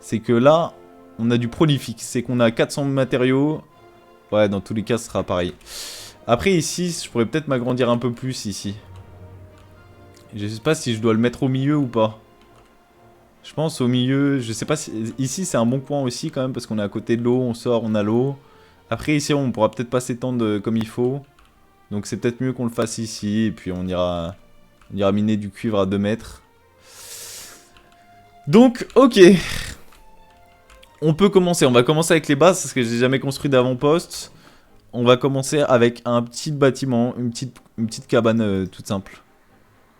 c'est que là, on a du prolifique. C'est qu'on a 400 matériaux. Ouais, dans tous les cas, ce sera pareil. Après, ici, je pourrais peut-être m'agrandir un peu plus, ici. Je sais pas si je dois le mettre au milieu ou pas. Je pense au milieu, je sais pas si... Ici c'est un bon coin aussi quand même parce qu'on est à côté de l'eau, on sort, on a l'eau. Après ici on pourra peut-être pas s'étendre comme il faut. Donc c'est peut-être mieux qu'on le fasse ici et puis on ira miner du cuivre à 2 mètres. Donc ok. On peut commencer, on va commencer avec les bases parce que j'ai jamais construit d'avant-poste. On va commencer avec un petit bâtiment, une petite cabane toute simple.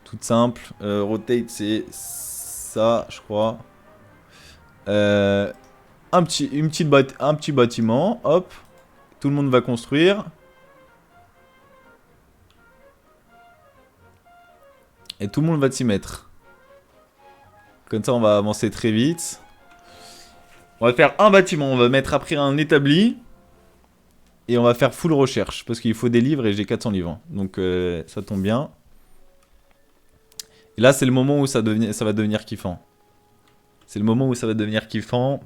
Toute simple, rotate c'est... ça, je crois. Un petit bâtiment, hop. Tout le monde va construire. Et tout le monde va s'y mettre. Comme ça, on va avancer très vite. On va faire un bâtiment, on va mettre après un établi. Et on va faire full recherche. Parce qu'il faut des livres et j'ai 400 livres. Donc ça tombe bien. Et là, c'est le moment où ça va devenir kiffant. C'est le moment où ça va devenir kiffant.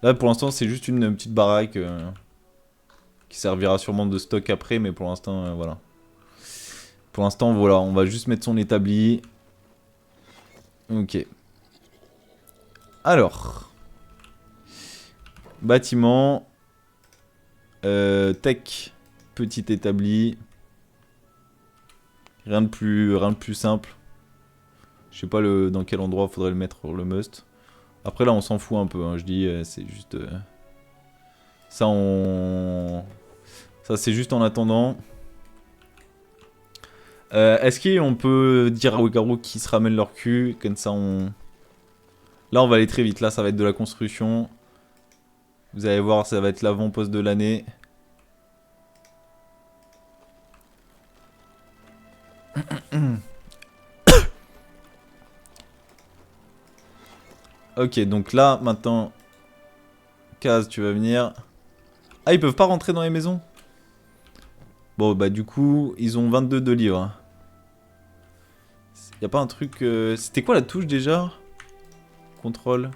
Là, pour l'instant, c'est juste une petite baraque qui servira sûrement de stock après. Mais pour l'instant, voilà. Pour l'instant, voilà. On va juste mettre son établi. Ok. Alors. Bâtiment. Tech. Petit établi. Rien de plus simple. Je sais pas dans quel endroit faudrait le mettre pour le must. Après là on s'en fout un peu, hein. Je dis c'est juste... Ça c'est juste en attendant. Est-ce qu'on peut dire aux garous qui se ramènent leur cul? Comme ça on... Là on va aller très vite, là ça va être de la construction. Vous allez voir, ça va être l'avant-poste de l'année. Ok, donc là, maintenant... Kaz, tu vas venir. Ah, ils peuvent pas rentrer dans les maisons? Bon, bah du coup, ils ont 22 de livres. Y a pas un truc... C'était quoi la touche déjà? Contrôle.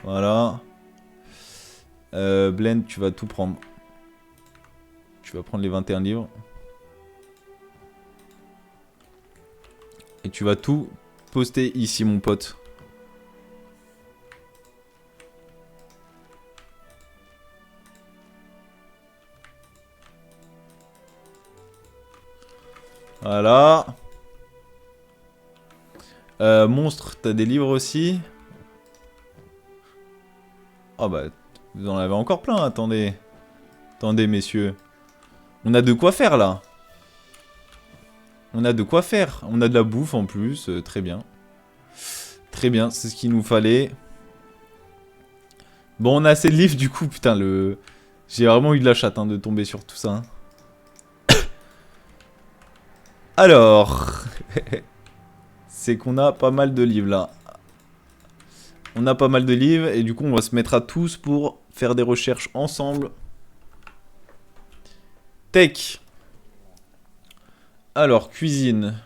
Voilà. Blend, tu vas tout prendre. Tu vas prendre les 21 livres. Et tu vas tout poster ici, mon pote. Voilà. Monstre, t'as des livres aussi? Ah bah, vous en avez encore plein, attendez. Attendez, messieurs. On a de quoi faire, là. On a de quoi faire. On a de la bouffe, en plus. Très bien. Très bien, c'est ce qu'il nous fallait. Bon, on a assez de livres, du coup, putain, le... J'ai vraiment eu de la chatte, hein, de tomber sur tout ça. Hein. Alors... c'est qu'on a pas mal de livres, là. On a pas mal de livres, et du coup, on va se mettre à tous pour faire des recherches ensemble. Tech. Alors, cuisine.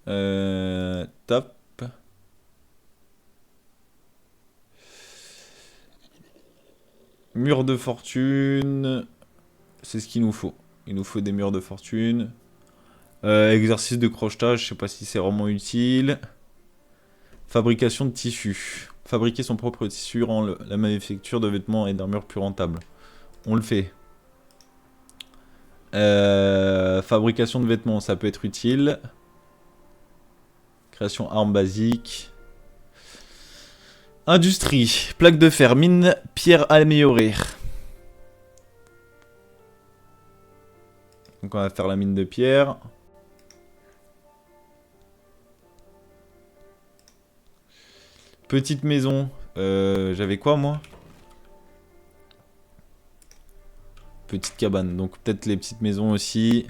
Top. Mur de fortune. C'est ce qu'il nous faut. Il nous faut des murs de fortune. Exercice de crochetage, je sais pas si c'est vraiment utile. Fabrication de tissus. Fabriquer son propre tissu rend la manufacture de vêtements et d'armures plus rentable. On le fait. Fabrication de vêtements, ça peut être utile. Création armes basiques. Industrie. Plaque de fer, mine, pierre améliorée. Donc on va faire la mine de pierre. Petite maison. J'avais quoi moi? Petite cabane. Donc peut-être les petites maisons aussi.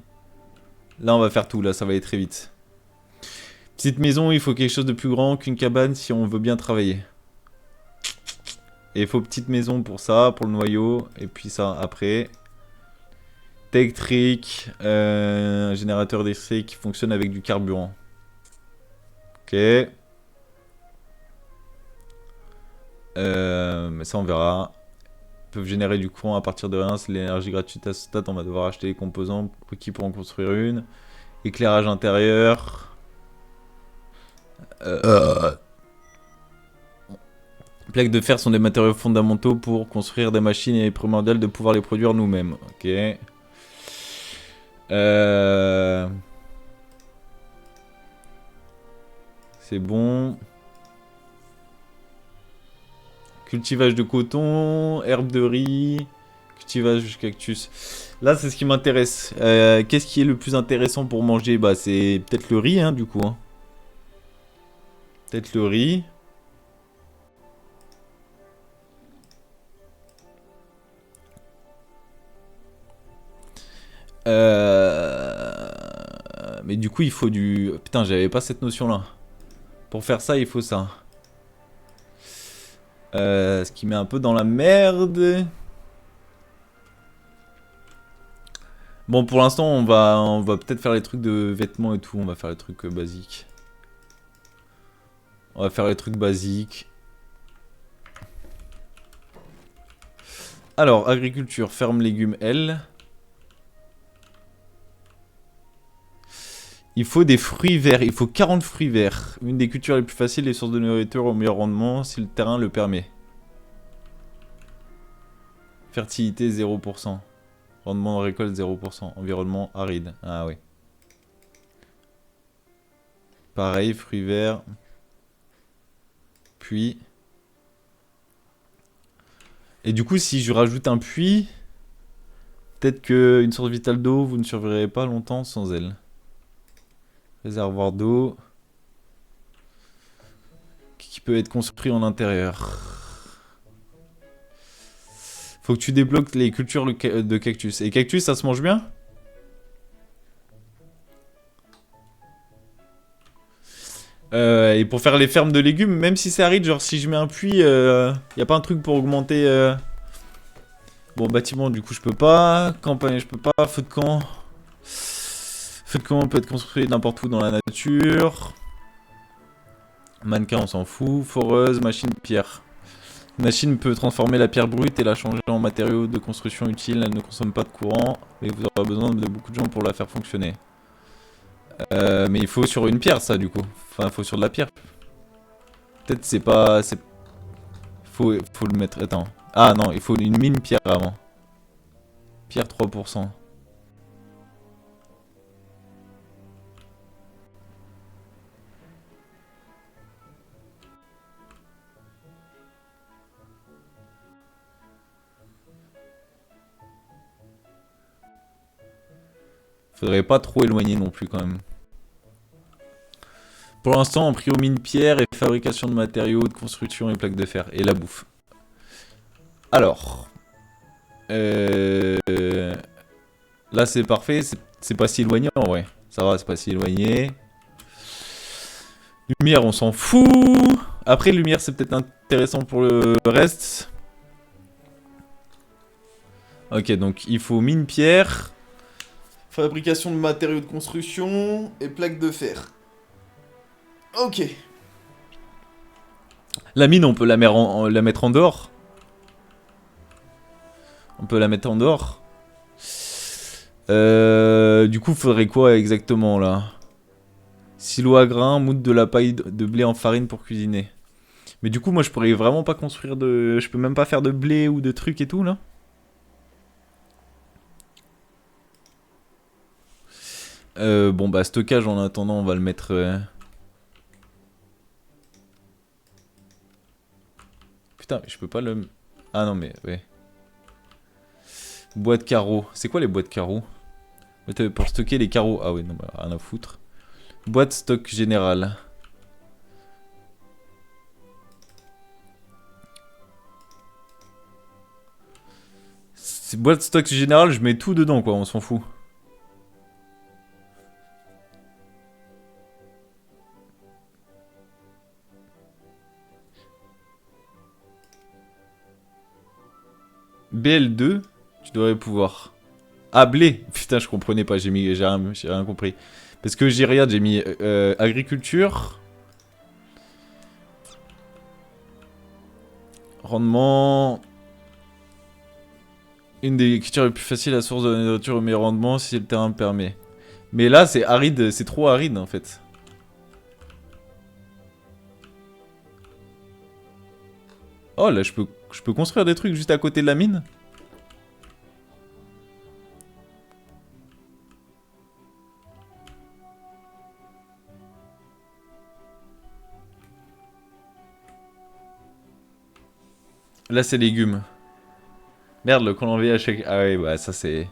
Là on va faire tout. Là ça va aller très vite. Petite maison, il faut quelque chose de plus grand qu'une cabane si on veut bien travailler. Et il faut petite maison pour ça, pour le noyau. Et puis ça après. Électrique. Un générateur électrique qui fonctionne avec du carburant. Ok. Mais ça on verra. Ils peuvent générer du courant à partir de rien. C'est l'énergie gratuite à ce stade. On va devoir acheter les composants requis pour en construire une. Éclairage intérieur. Plaques de fer sont des matériaux fondamentaux pour construire des machines et il est primordial de pouvoir les produire nous-mêmes. Ok. C'est bon. Cultivage de coton, herbe de riz, cultivage de cactus. Là, c'est ce qui m'intéresse. Qu'est-ce qui est le plus intéressant pour manger? Bah, c'est peut-être le riz, hein, du coup. Hein. Peut-être le riz. Mais du coup, il faut du... Putain, j'avais pas cette notion-là. Pour faire ça, il faut ça. Ce qui met un peu dans la merde. Bon, pour l'instant, on va peut-être faire les trucs de vêtements et tout. On va faire les trucs basiques. On va faire les trucs basiques. Alors, agriculture, ferme, légumes, L. Il faut des fruits verts. Il faut 40 fruits verts. Une des cultures les plus faciles, les sources de nourriture au meilleur rendement si le terrain le permet. Fertilité 0%. Rendement de récolte 0%. Environnement aride. Ah oui. Pareil, fruits verts. Puits. Et du coup, si je rajoute un puits, peut-être qu'une source vitale d'eau, vous ne survivrez pas longtemps sans elle. Réservoir d'eau. Qui peut être construit en intérieur. Faut que tu débloques les cultures de cactus. Et cactus, ça se mange bien? Et pour faire les fermes de légumes, même si c'est aride, genre si je mets un puits, y a pas un truc pour augmenter... Bon, bâtiment, du coup, je peux pas. Campagne, je peux pas. Feu de camp. Feu de camp peut être construit n'importe où dans la nature. Mannequin, on s'en fout. Foreuse, machine, pierre. Machine peut transformer la pierre brute et la changer en matériau de construction utile. Elle ne consomme pas de courant, mais vous aurez besoin de beaucoup de gens pour la faire fonctionner. Mais il faut sur une pierre, ça, du coup. Enfin, il faut sur de la pierre. Peut-être c'est pas... faut le mettre... Attends. Ah non, il faut une mine pierre avant. Pierre 3%. Faudrait pas trop éloigner non plus quand même. Pour l'instant, on prio mine pierre et fabrication de matériaux de construction et plaques de fer. Et la bouffe. Alors. Là, c'est parfait. C'est pas si éloigné en vrai. Ça va, c'est pas si éloigné. Lumière, on s'en fout. Après, lumière, c'est peut-être intéressant pour le reste. Ok, donc il faut mine pierre. Fabrication de matériaux de construction et plaques de fer. Ok. La mine, on peut la mettre en dehors. On peut la mettre en dehors. Du coup, faudrait quoi exactement là? Silo à grains, moudre de la paille de blé en farine pour cuisiner. Mais du coup, moi, je pourrais vraiment pas construire de... Je peux même pas faire de blé ou de trucs et tout, là? Bon, bah, stockage, en attendant, on va le mettre... Putain, mais je peux pas le... Ah non, mais... Ouais. Boîte de carreaux. C'est quoi les boîtes de carreaux? Pour stocker les carreaux. Ah oui, non, bah, rien à foutre. Boîte stock général. C'est boîte stock général, je mets tout dedans, quoi, on s'en fout. BL2, tu devrais pouvoir. Ah, blé. Putain, je comprenais pas, j'ai rien compris. Parce que regarde, j'ai mis agriculture. Rendement. Une des cultures les plus faciles à source de la nature au meilleur rendement si le terrain permet. Mais là, c'est aride, c'est trop aride en fait. Oh, là, je peux construire des trucs juste à côté de la mine. Là, c'est légumes. Merde, le colon à chaque... Ah ouais, bah ça c'est...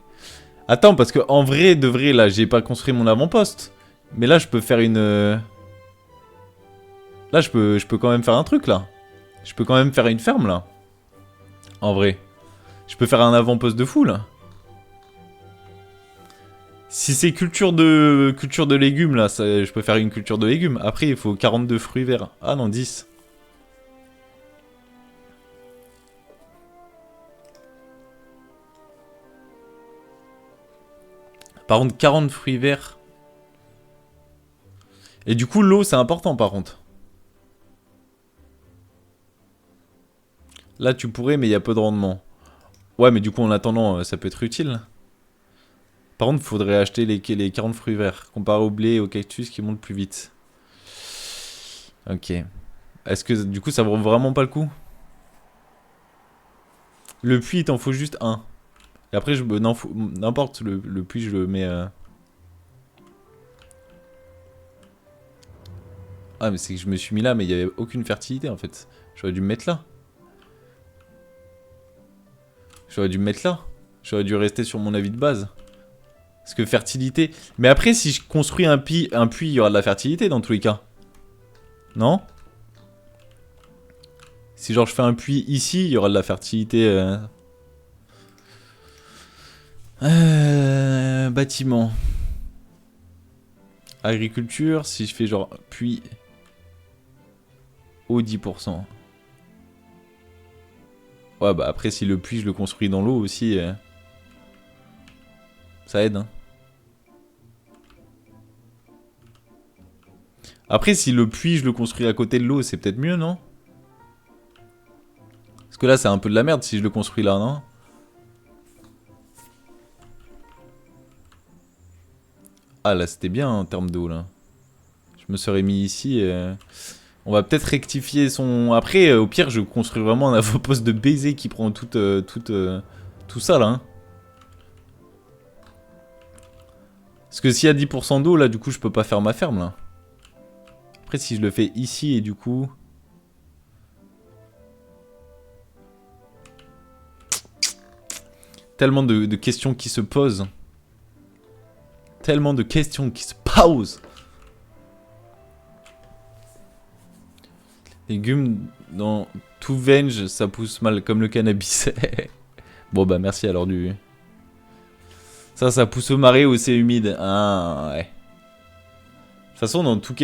Attends, parce que en vrai, de vrai, là, j'ai pas construit mon avant-poste. Mais là, je peux faire une... Là, je peux quand même faire un truc, là. Je peux quand même faire une ferme, là. En vrai. Je peux faire un avant-poste de fou, là. Si c'est culture de légumes, là, je peux faire une culture de légumes. Après, il faut 42 fruits verts. Ah non, 10. Par contre, 40 fruits verts. Et du coup, l'eau, c'est important, par contre. Là, tu pourrais, mais il y a peu de rendement. Ouais, mais du coup, en attendant, ça peut être utile. Par contre, il faudrait acheter les 40 fruits verts, comparé au blé et au cactus qui montent plus vite. Ok. Est-ce que du coup, ça vaut vraiment pas le coup? Le puits, il t'en faut juste un. Et après, n'importe, le puits, je le mets... Ah, mais c'est que je me suis mis là, mais il n'y avait aucune fertilité, en fait. J'aurais dû me mettre là. J'aurais dû me mettre là. J'aurais dû rester sur mon avis de base. Parce que fertilité... Mais après, si je construis un puits, il y aura de la fertilité, dans tous les cas. Non? Si genre je fais un puits ici, il y aura de la fertilité... bâtiment. Agriculture, si je fais genre puits au 10%. Ouais, bah après, si le puits, je le construis dans l'eau aussi, ça aide. Hein. Après, si le puits, je le construis à côté de l'eau, c'est peut-être mieux, non? Parce que là, c'est un peu de la merde si je le construis là, non? Ah, là, c'était bien en termes d'eau, là. Je me serais mis ici. On va peut-être rectifier son... Après, au pire, je construis vraiment un avant-poste de baiser qui prend tout ça, là. Hein. Parce que s'il y a 10% d'eau, là, du coup, je peux pas faire ma ferme, là. Après, si je le fais ici, et du coup... Tellement de questions qui se posent. Tellement de questions qui se posent. Légumes dans tout venge, ça pousse mal comme le cannabis. Bon bah merci alors du... Ça pousse au marais où c'est humide. Ah ouais. De toute façon dans toute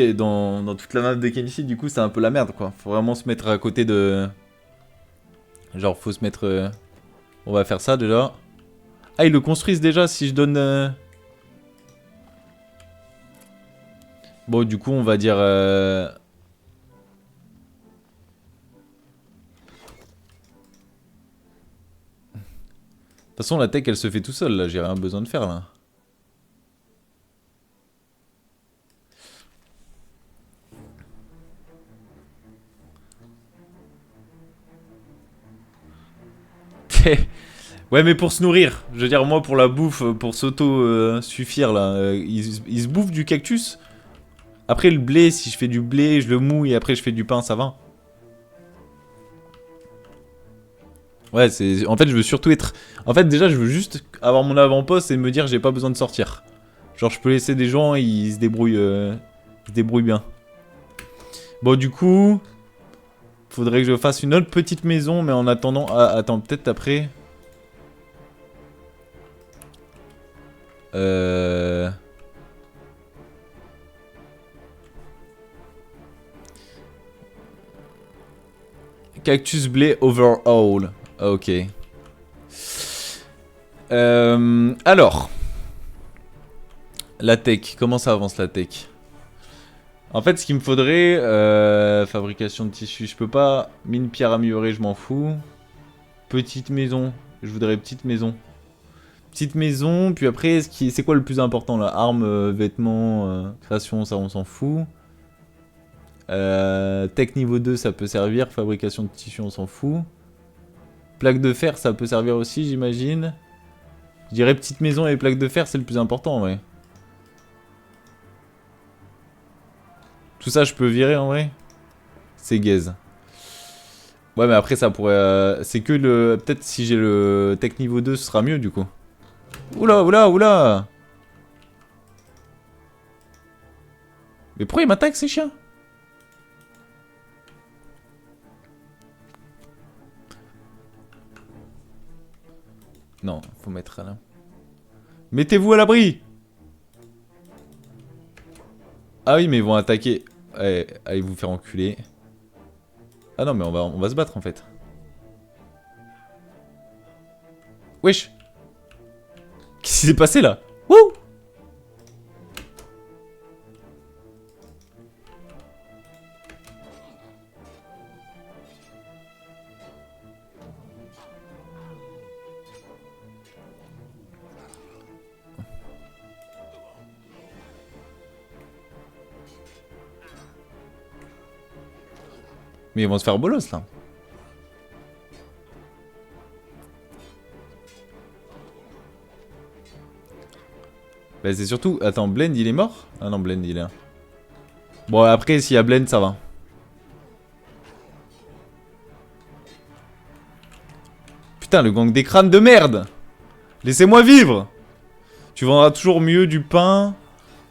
la map de Kenshi du coup c'est un peu la merde quoi. Faut vraiment se mettre à côté de... Genre faut se mettre... On va faire ça déjà. Ah ils le construisent déjà si je donne... Bon du coup on va dire... De toute façon, la tech, elle se fait tout seul, là. J'ai rien besoin de faire, là. Ouais, mais pour se nourrir. Je veux dire, moi, pour la bouffe, pour s'auto-suffire, là. Ils se bouffent du cactus. Après, le blé, si je fais du blé, je le mouille et après, je fais du pain, ça va. Ouais, c'est... En fait, je veux surtout être... En fait, déjà, je veux juste avoir mon avant-poste et me dire j'ai pas besoin de sortir. Genre, je peux laisser des gens, ils se débrouillent... Ils se débrouillent bien. Bon, du coup... Faudrait que je fasse une autre petite maison, mais en attendant... Ah, attends, peut-être après... Cactus blé overall. Ok. Alors... La tech, comment ça avance la tech? En fait, ce qu'il me faudrait, fabrication de tissus, je peux pas. Mine pierre améliorée, je m'en fous. Petite maison, je voudrais petite maison. Petite maison, puis après, c'est quoi le plus important là? Armes, vêtements, création, ça on s'en fout. Tech niveau 2, ça peut servir. Fabrication de tissus, on s'en fout. Plaque de fer, ça peut servir aussi, j'imagine. Je dirais petite maison et plaque de fer, c'est le plus important, ouais. Tout ça, je peux virer en vrai? C'est gaze. Ouais, mais après, ça pourrait... c'est que le... Peut-être si j'ai le tech niveau 2, ce sera mieux, du coup. Oula, oula, oula! Mais pourquoi ils m'attaquent, ces chiens? Non, faut mettre là. Mettez-vous à l'abri! Ah oui, mais ils vont attaquer. Ouais, allez vous faire enculer. Ah non, mais on va se battre, en fait. Wesh! Qu'est-ce qui s'est passé, là? Wouh! Mais ils vont se faire bolos là. Bah c'est surtout... Attends, Blend il est mort? Ah non, Blend il est là. Bon après s'il y a Blend ça va. Putain le gang des crânes de merde. Laissez-moi vivre. Tu vendras toujours mieux du pain,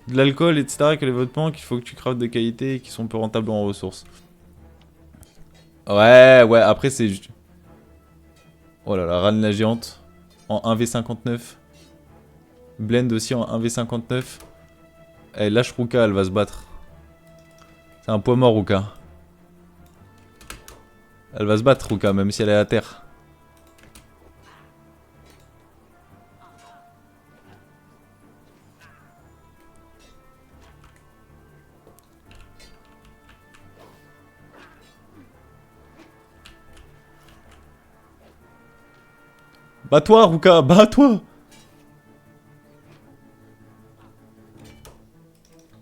de l'alcool, etc. que les vêtements qu'il faut que tu craftes de qualité et qui sont peu rentables en ressources. Ouais, ouais, après c'est... Oh là là, Rane la géante. En 1v59. Blend aussi en 1v59. Eh, lâche Ruka, elle va se battre. C'est un poids mort, Ruka. Elle va se battre, Ruka, même si elle est à terre. Bats-toi, Ruka, bats-toi!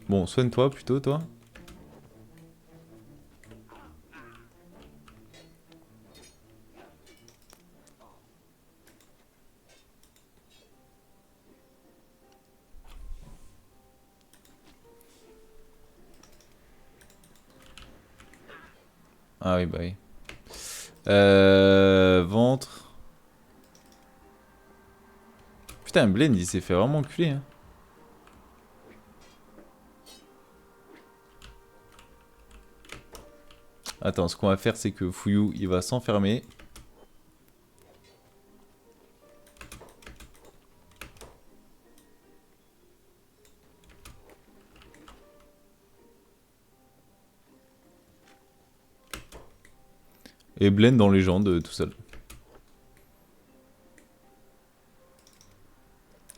Bon, soigne-toi plutôt, toi. Ah oui, bah oui. Ventre. Putain, Blend, il s'est fait vraiment enculer, hein. Attends, ce qu'on va faire, c'est que Fuyou, il va s'enfermer. Et Blend en légende, tout seul.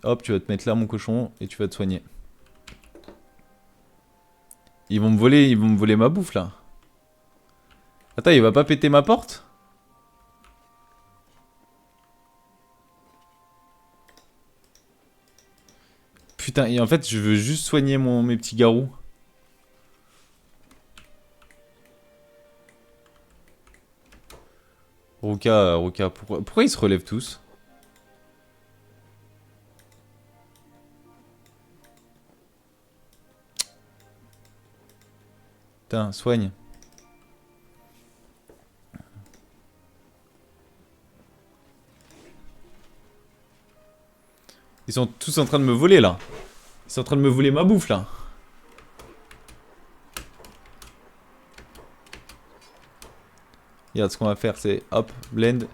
Hop, tu vas te mettre là, mon cochon, et tu vas te soigner. Ils vont me voler ma bouffe, là. Attends, il va pas péter ma porte? Putain, et en fait, je veux juste soigner mes petits garous. Ruka, pourquoi ils se relèvent tous? Putain, soigne. Ils sont tous en train de me voler, là. Ils sont en train de me voler ma bouffe, là. Regarde, ce qu'on va faire, c'est... Hop, Blend.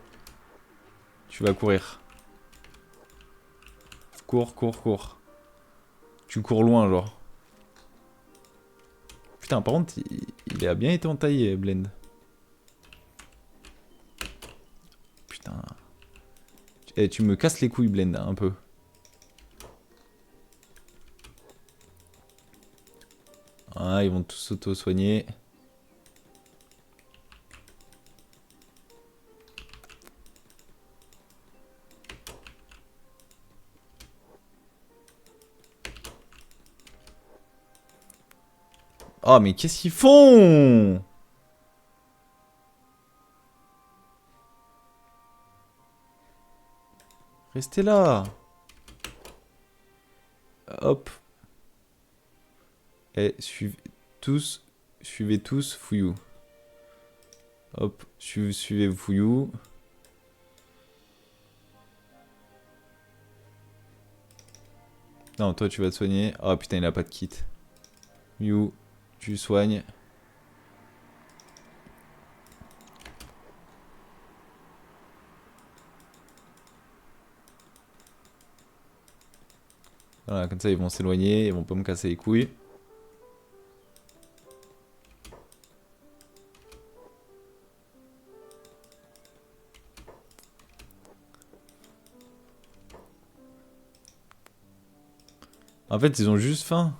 Tu vas courir. Cours, cours, cours. Tu cours loin, genre. Putain, par contre, il a bien été entaillé, Blend. Putain. Eh, tu me casses les couilles, Blend, un peu. Ah, ils vont tous s'auto-soigner. Oh, mais qu'est-ce qu'ils font? Restez là. Hop. Et suivez tous Fuyou. Hop, suivez Fuyou. Non, toi tu vas te soigner. Oh putain, il a pas de kit. You, tu soignes. Voilà, comme ça ils vont s'éloigner, ils vont pas me casser les couilles. En fait, ils ont juste faim.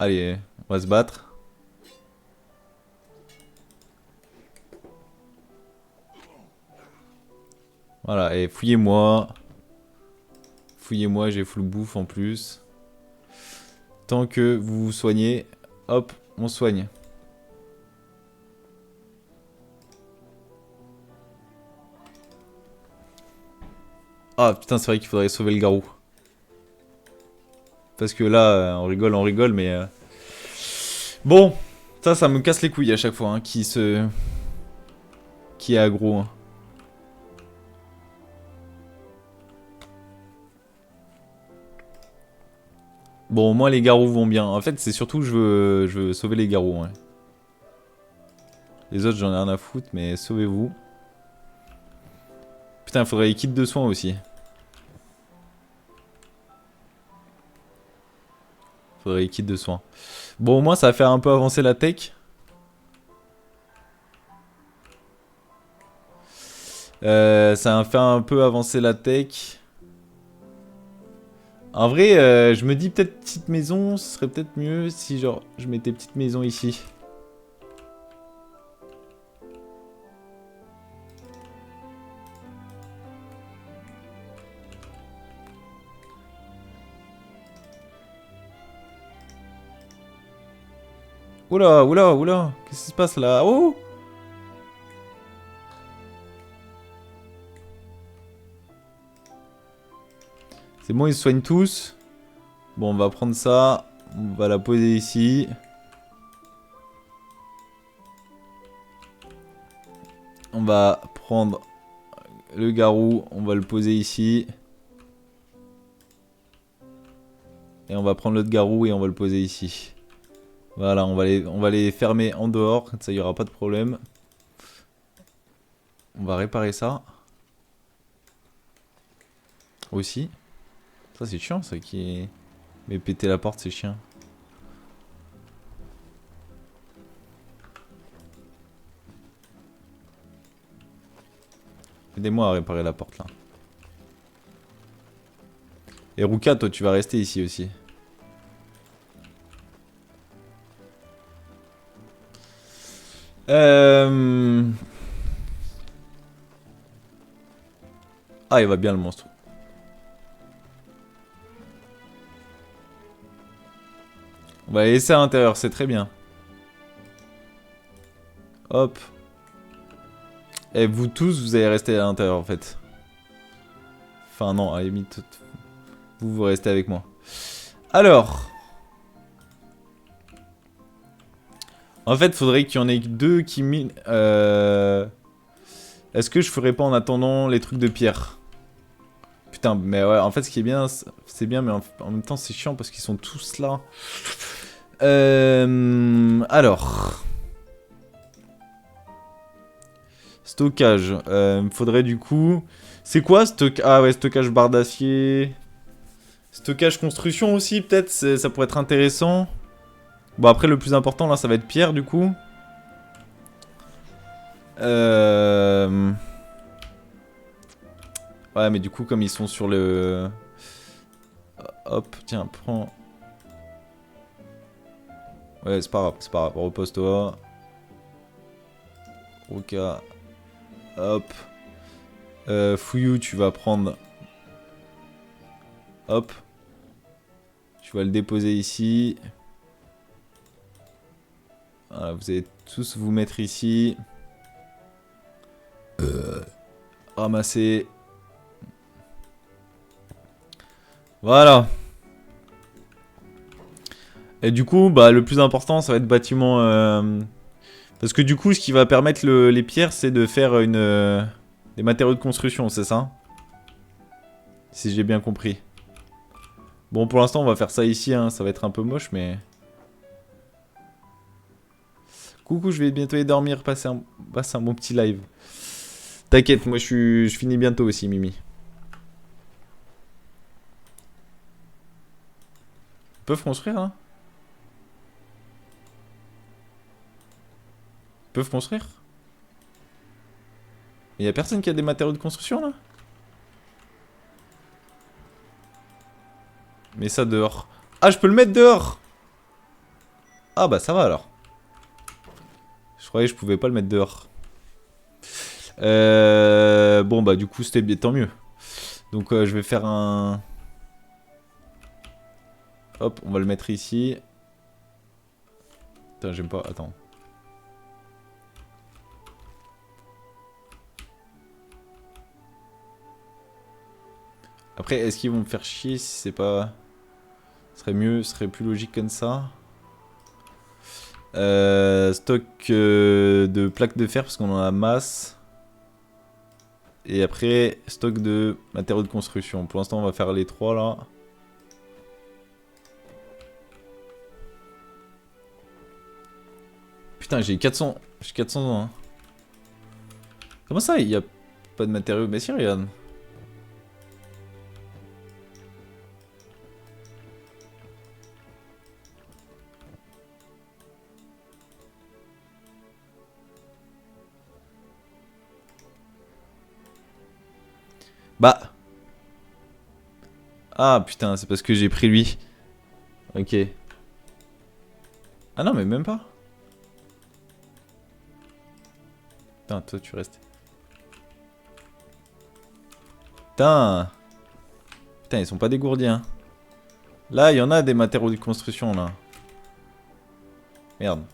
Allez, on va se battre. Voilà, et fouillez-moi. Fouillez-moi, j'ai full bouffe en plus. Tant que vous vous soignez, hop, on soigne. Ah putain, c'est vrai qu'il faudrait sauver le garou. Parce que là, on rigole, mais... Bon, ça me casse les couilles à chaque fois, hein, qui est aggro, hein. Bon, au moins les garous vont bien. En fait, c'est surtout que je veux sauver les garous, ouais. Les autres, j'en ai rien à foutre, mais sauvez-vous. Putain, il faudrait les kits de soins aussi. Faudrait les kits de soins. Bon, au moins, ça va faire un peu avancer la tech. Ça va faire un peu avancer la tech. En vrai, je me dis peut-être petite maison, ce serait peut-être mieux si genre je mettais petite maison ici. Oula, oula, oula, qu'est-ce qui se passe là? Oh! C'est bon, ils se soignent tous. Bon, on va prendre ça. On va la poser ici. On va prendre le garou. On va le poser ici. Et on va prendre l'autre garou et on va le poser ici. Voilà, on va les fermer en dehors. Ça, il n'y aura pas de problème. On va réparer ça. Aussi. Ça, c'est chiant, ça qui est... Mais péter la porte, c'est chiant. Aidez-moi à réparer la porte, là. Et Ruka, toi, tu vas rester ici aussi. Ah, il va bien, le monstre. On va les laisser à l'intérieur, c'est très bien. Hop. Et vous tous, vous allez rester à l'intérieur en fait. Enfin non, à la limite, vous restez avec moi. Alors. En fait, faudrait qu'il y en ait que deux qui minent. Est-ce que je ferais pas en attendant les trucs de pierre? Putain, mais ouais, en fait, ce qui est bien, c'est bien, mais en même temps, c'est chiant parce qu'ils sont tous là. Alors. Stockage. Faudrait du coup... C'est quoi Ah ouais, stockage barre d'acier. Stockage construction aussi, peut-être. Ça pourrait être intéressant. Bon, après, le plus important, là, ça va être pierre, du coup. Ouais, mais du coup, comme ils sont sur le... Hop, tiens, prends... Ouais, c'est pas grave, c'est pas grave. Repose-toi. Ok. Hop. Fouillou, tu vas prendre... Hop. Tu vas le déposer ici. Voilà, vous allez tous vous mettre ici. Ramasser. Voilà. Et du coup, bah, le plus important, ça va être bâtiment... Parce que du coup, ce qui va permettre les pierres, c'est de faire des matériaux de construction, c'est ça? Si j'ai bien compris. Bon, pour l'instant, on va faire ça ici, hein. Ça va être un peu moche, mais... Coucou, je vais bientôt aller dormir, passer un bon petit live. T'inquiète, moi je finis bientôt aussi, Mimi. Ils peuvent construire, hein? Ils peuvent construire? Mais y'a personne qui a des matériaux de construction, là? Mais ça dehors. Ah, je peux le mettre dehors! Ah bah ça va alors. Je croyais que je pouvais pas le mettre dehors. Bon bah du coup c'était bien, tant mieux. Donc je vais faire un... Hop, on va le mettre ici. Putain, j'aime pas. Attends. Après, est-ce qu'ils vont me faire chier si c'est pas... Ce serait mieux, ce serait plus logique comme ça. Stock de plaques de fer parce qu'on en a masse. Et après, stock de matériaux de construction. Pour l'instant, on va faire les trois là. Putain, j'ai 400. J'ai 400 ans. Hein. Comment ça, il y a pas de matériaux? Mais si, regarde. Bah. Ah putain, c'est parce que j'ai pris lui. Ok. Ah non, mais même pas. Putain, toi tu restes. Putain. Putain, ils sont pas dégourdis, hein. Là, il y en a des matériaux de construction, là. Merde.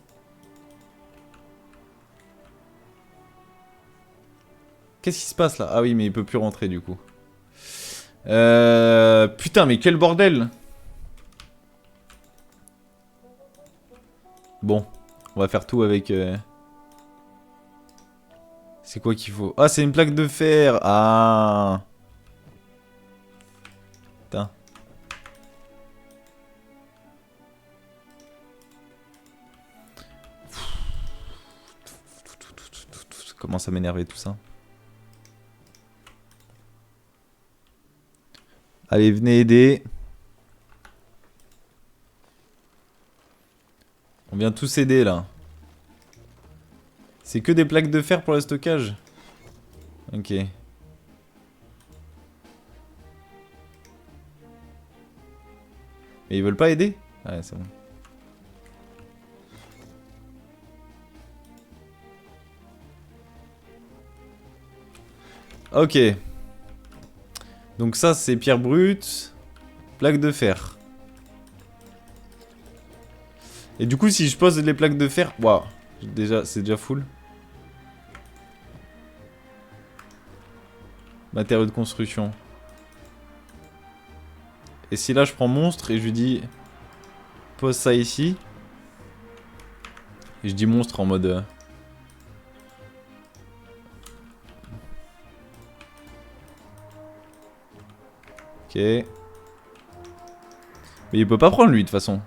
Qu'est-ce qui se passe, là? Ah oui, mais il peut plus rentrer, du coup. Putain, mais quel bordel! Bon, on va faire tout avec... C'est quoi qu'il faut? Ah, c'est une plaque de fer! Ah! Putain. Ça commence à m'énerver tout ça. Allez, venez aider. On vient tous aider là. C'est que des plaques de fer pour le stockage. Ok. Mais ils veulent pas aider? Ouais, c'est bon. Ok. Donc ça, c'est pierre brute. Plaques de fer. Et du coup, si je pose les plaques de fer... Waouh. Déjà, c'est déjà full. Matériaux de construction. Et si là, je prends monstre et je lui dis... Pose ça ici. Et je dis monstre en mode... Ok. Mais il peut pas prendre lui de toute façon.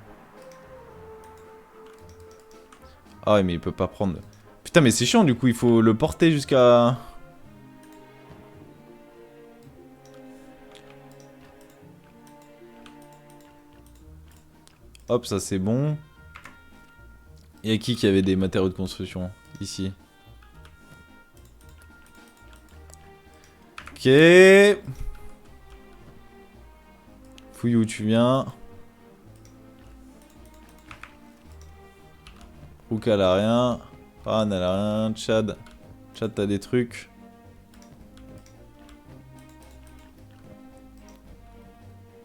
Ah ouais, mais il peut pas prendre. Putain, mais c'est chiant du coup, il faut le porter jusqu'à... Hop, ça c'est bon. Il y a qui avait des matériaux de construction ici? Ok. Fouille où tu viens. Rook elle a rien. Pan elle a rien. Chad. Chad t'as des trucs.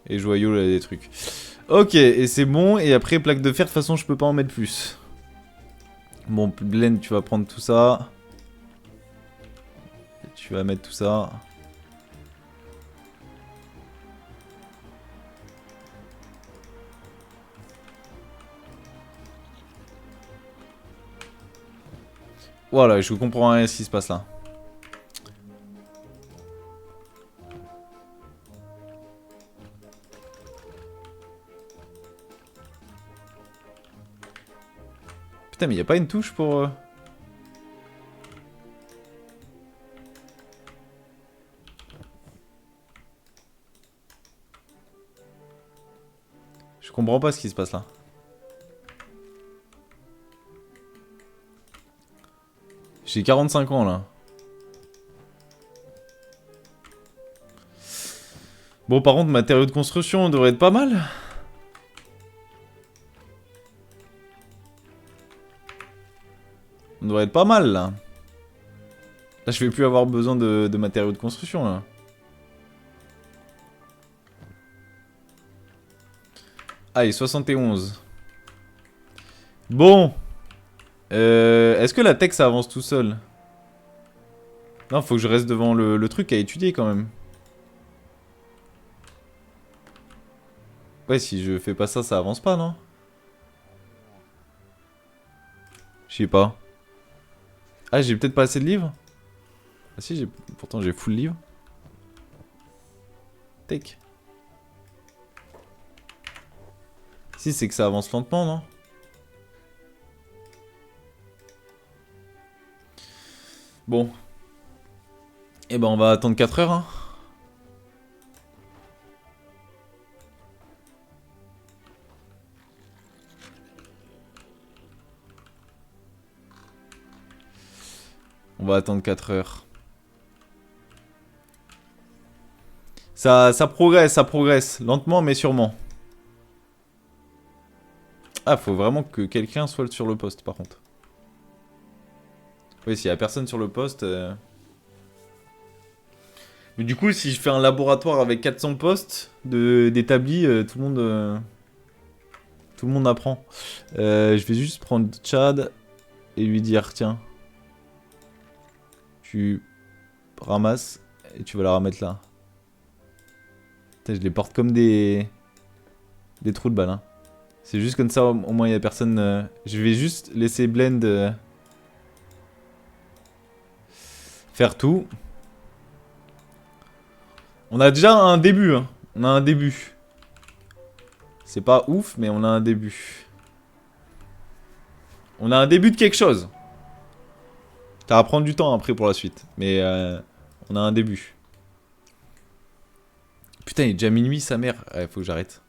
Et Joyau elle a des trucs. Ok, et c'est bon. Et après plaque de fer, de toute façon je peux pas en mettre plus. Bon, Glenn tu vas prendre tout ça. Et tu vas mettre tout ça. Voilà, je comprends rien ce qui se passe là. Putain, mais y a pas une touche pour... Je comprends pas ce qui se passe là. J'ai 45 ans là. Bon, par contre, matériaux de construction devrait être pas mal. On devrait être pas mal là. Là, je vais plus avoir besoin de matériaux de construction là. Allez, 71. Bon. Est-ce que la tech, ça avance tout seul? Non, faut que je reste devant le truc à étudier quand même. Ouais, si je fais pas ça, ça avance pas, non? Je sais pas. Ah, j'ai peut-être pas assez de livres? Ah si, pourtant j'ai full livre. Tech. Si, c'est que ça avance lentement, non? Bon. Eh ben, on va attendre 4 heures, hein. On va attendre 4 heures. Ça progresse. Lentement, mais sûrement. Ah, faut vraiment que quelqu'un soit sur le poste, par contre. Oui, s'il y a personne sur le poste... Mais du coup, si je fais un laboratoire avec 400 postes d'établis, tout le monde apprend. Je vais juste prendre Chad et lui dire, tiens, tu ramasses et tu vas la remettre là. Putain, je les porte comme des trous de balle. Hein. C'est juste comme ça, au moins il n'y a personne... Je vais juste laisser Blend faire tout. On a déjà un début. Hein. On a un début. C'est pas ouf, mais on a un début. On a un début de quelque chose. Ça va prendre du temps après pour la suite. Mais on a un début. Putain, il est déjà minuit, sa mère. Ouais, faut que j'arrête.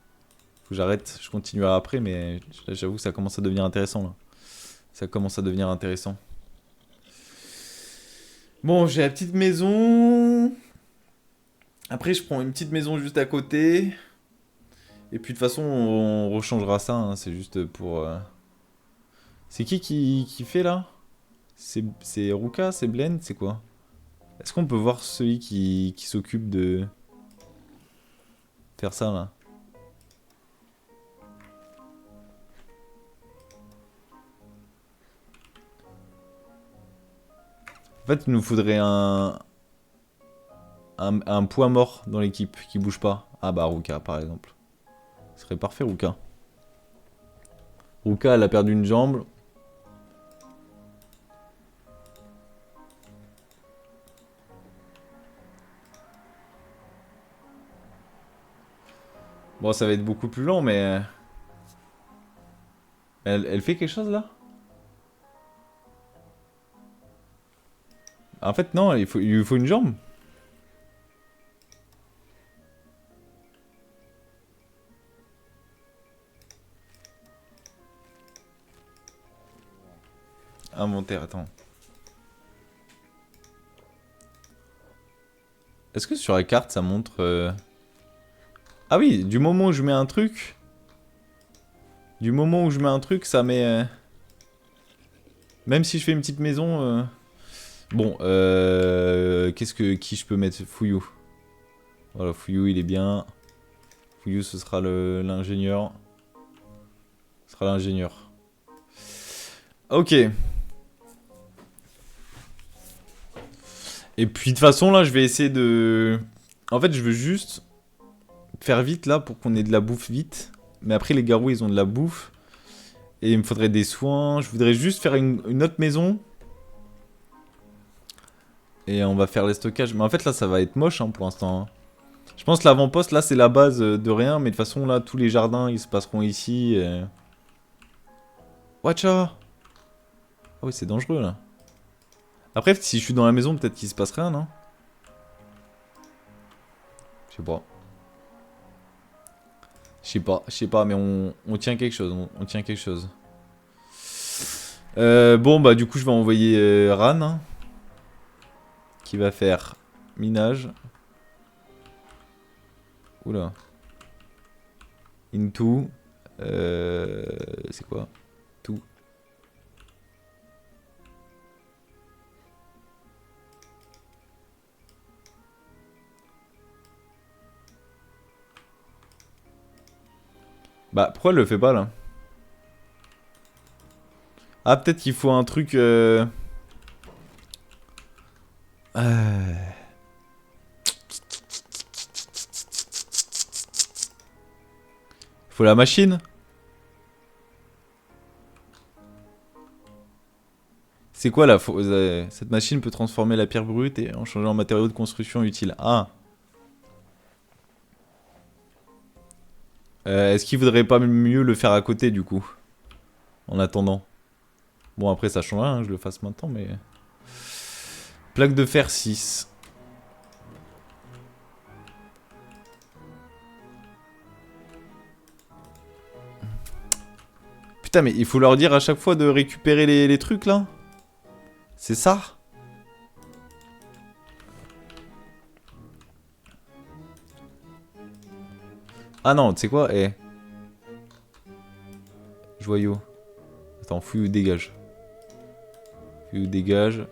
Faut que j'arrête. Je continuerai après, mais j'avoue que ça commence à devenir intéressant là. Ça commence à devenir intéressant. Bon, j'ai la petite maison. Après, je prends une petite maison juste à côté. Et puis de toute façon, on rechangera ça. Hein. C'est juste pour. C'est qui fait là? C'est Ruka? C'est Blend? C'est quoi? Est-ce qu'on peut voir celui qui s'occupe de faire ça là? En fait, il nous faudrait un poids mort dans l'équipe qui bouge pas. Ah bah Ruka par exemple. Ce serait parfait Ruka. Ruka elle a perdu une jambe. Bon ça va être beaucoup plus lent mais... Elle fait quelque chose là? En fait non, il lui faut une jambe. Inventaire, attends. Est-ce que sur la carte ça montre... Ah oui, du moment où je mets un truc... Du moment où je mets un truc, ça met... Même si je fais une petite maison... Bon, qui je peux mettre? Fouillou. Voilà, Fouillou il est bien. Fouillou ce sera l'ingénieur. Ce sera l'ingénieur. Ok. Et puis de toute façon là je vais essayer de... En fait je veux juste faire vite là pour qu'on ait de la bouffe vite. Mais après les garous ils ont de la bouffe. Et il me faudrait des soins. Je voudrais juste faire une autre maison. Et on va faire les stockages. Mais en fait là ça va être moche hein, pour l'instant. Hein. Je pense que l'avant-poste là c'est la base de rien. Mais de toute façon là tous les jardins ils se passeront ici. Watcha. Ah oui c'est dangereux là. Après si je suis dans la maison peut-être qu'il se passe rien non? Je sais pas. Je sais pas, mais on tient quelque chose, on tient quelque chose. Bon, bah du coup, je vais envoyer Ran, hein, qui va faire minage. Oula. Into. C'est quoi? Tout. Bah, pourquoi elle le fait pas, là? Ah, peut-être qu'il faut un truc... Faut la machine. C'est quoi là cette machine peut transformer la pierre brute et en changeant en matériau de construction utile. Ah. Est-ce qu'il vaudrait pas mieux le faire à côté du coup? En attendant. Bon après ça change rien, hein, je le fasse maintenant mais... Plaque de fer 6. Putain mais il faut leur dire à chaque fois de récupérer les trucs là? C'est ça? Ah non, tu sais quoi? Eh. Joyau. Attends, fouille ou dégage. Fouille ou dégage.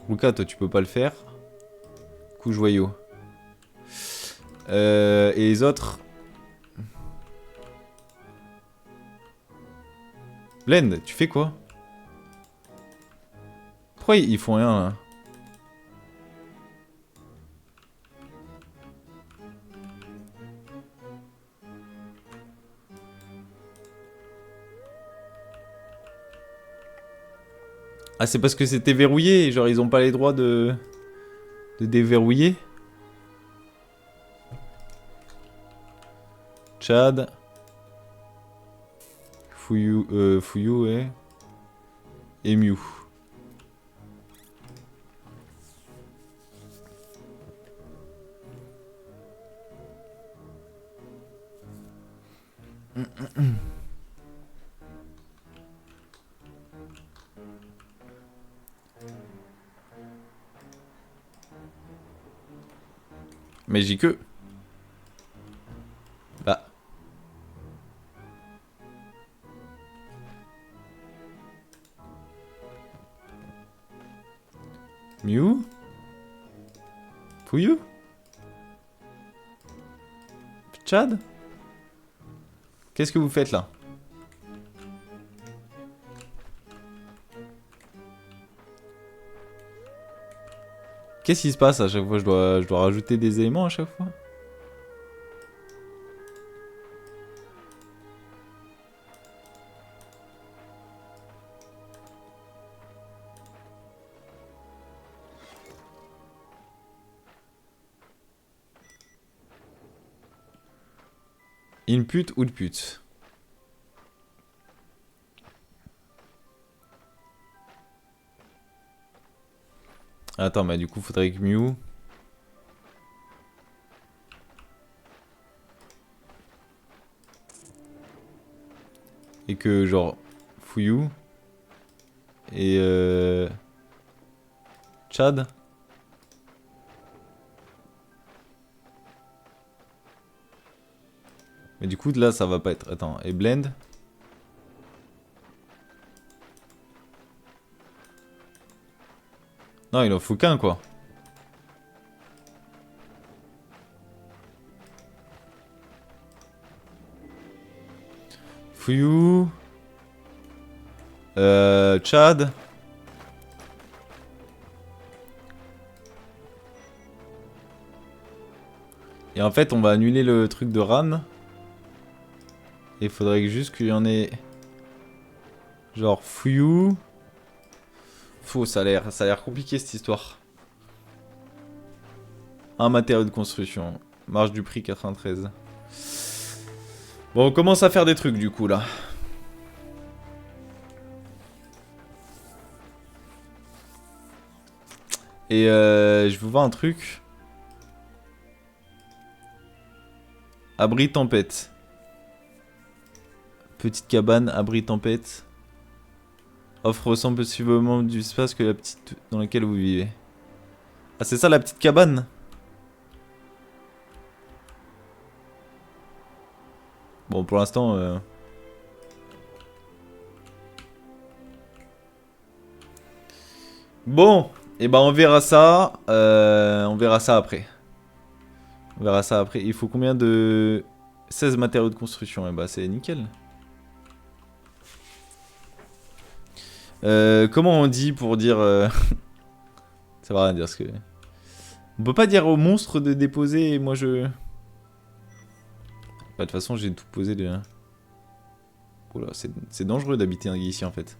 Luca, toi tu peux pas le faire. Coup joyau. Et les autres... Blend, tu fais quoi? Pourquoi ils font rien là? Ah c'est parce que c'était verrouillé, genre ils ont pas les droits de déverrouiller. Chad. Fouillou ouais. Et Mew. Mais j'ai que... Bah... Mew? Fouillou? Chad? Qu'est-ce que vous faites là? Qu'est-ce qui se passe à chaque fois? Je dois rajouter des éléments à chaque fois? Input ou output? Attends, mais du coup, faudrait que Mew... Et que, genre, Fouillou... Et Chad? Mais du coup, là, ça va pas être... Attends, et Blend? Non, il en faut qu'un, quoi. Fouillou... Chad... Et en fait, on va annuler le truc de RAM. Et il faudrait juste qu'il y en ait... Genre, Fouillou... Faux, ça a l'air compliqué cette histoire. Un matériau de construction. Marge du prix 93. Bon, on commence à faire des trucs du coup là. Et je vous vois un truc. Abri tempête. Petite cabane, abri tempête. Offre ressemble possiblement du espace que la petite dans laquelle vous vivez. Ah, c'est ça la petite cabane? Bon, pour l'instant... Bon, et ben on verra ça. On verra ça après. On verra ça après. Il faut combien de 16 matériaux de construction, et bah c'est nickel. Comment on dit pour dire... Ça va rien dire ce que... On peut pas dire au monstre de déposer et moi je... Bah, de toute façon j'ai tout posé déjà. Oula, c'est dangereux d'habiter ici en fait.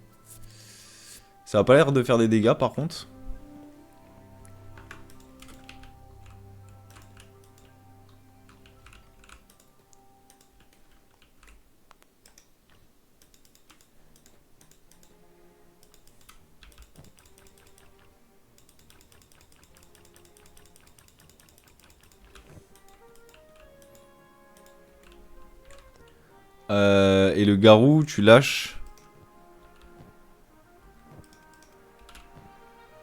Ça a pas l'air de faire des dégâts par contre. Et le garou, tu lâches.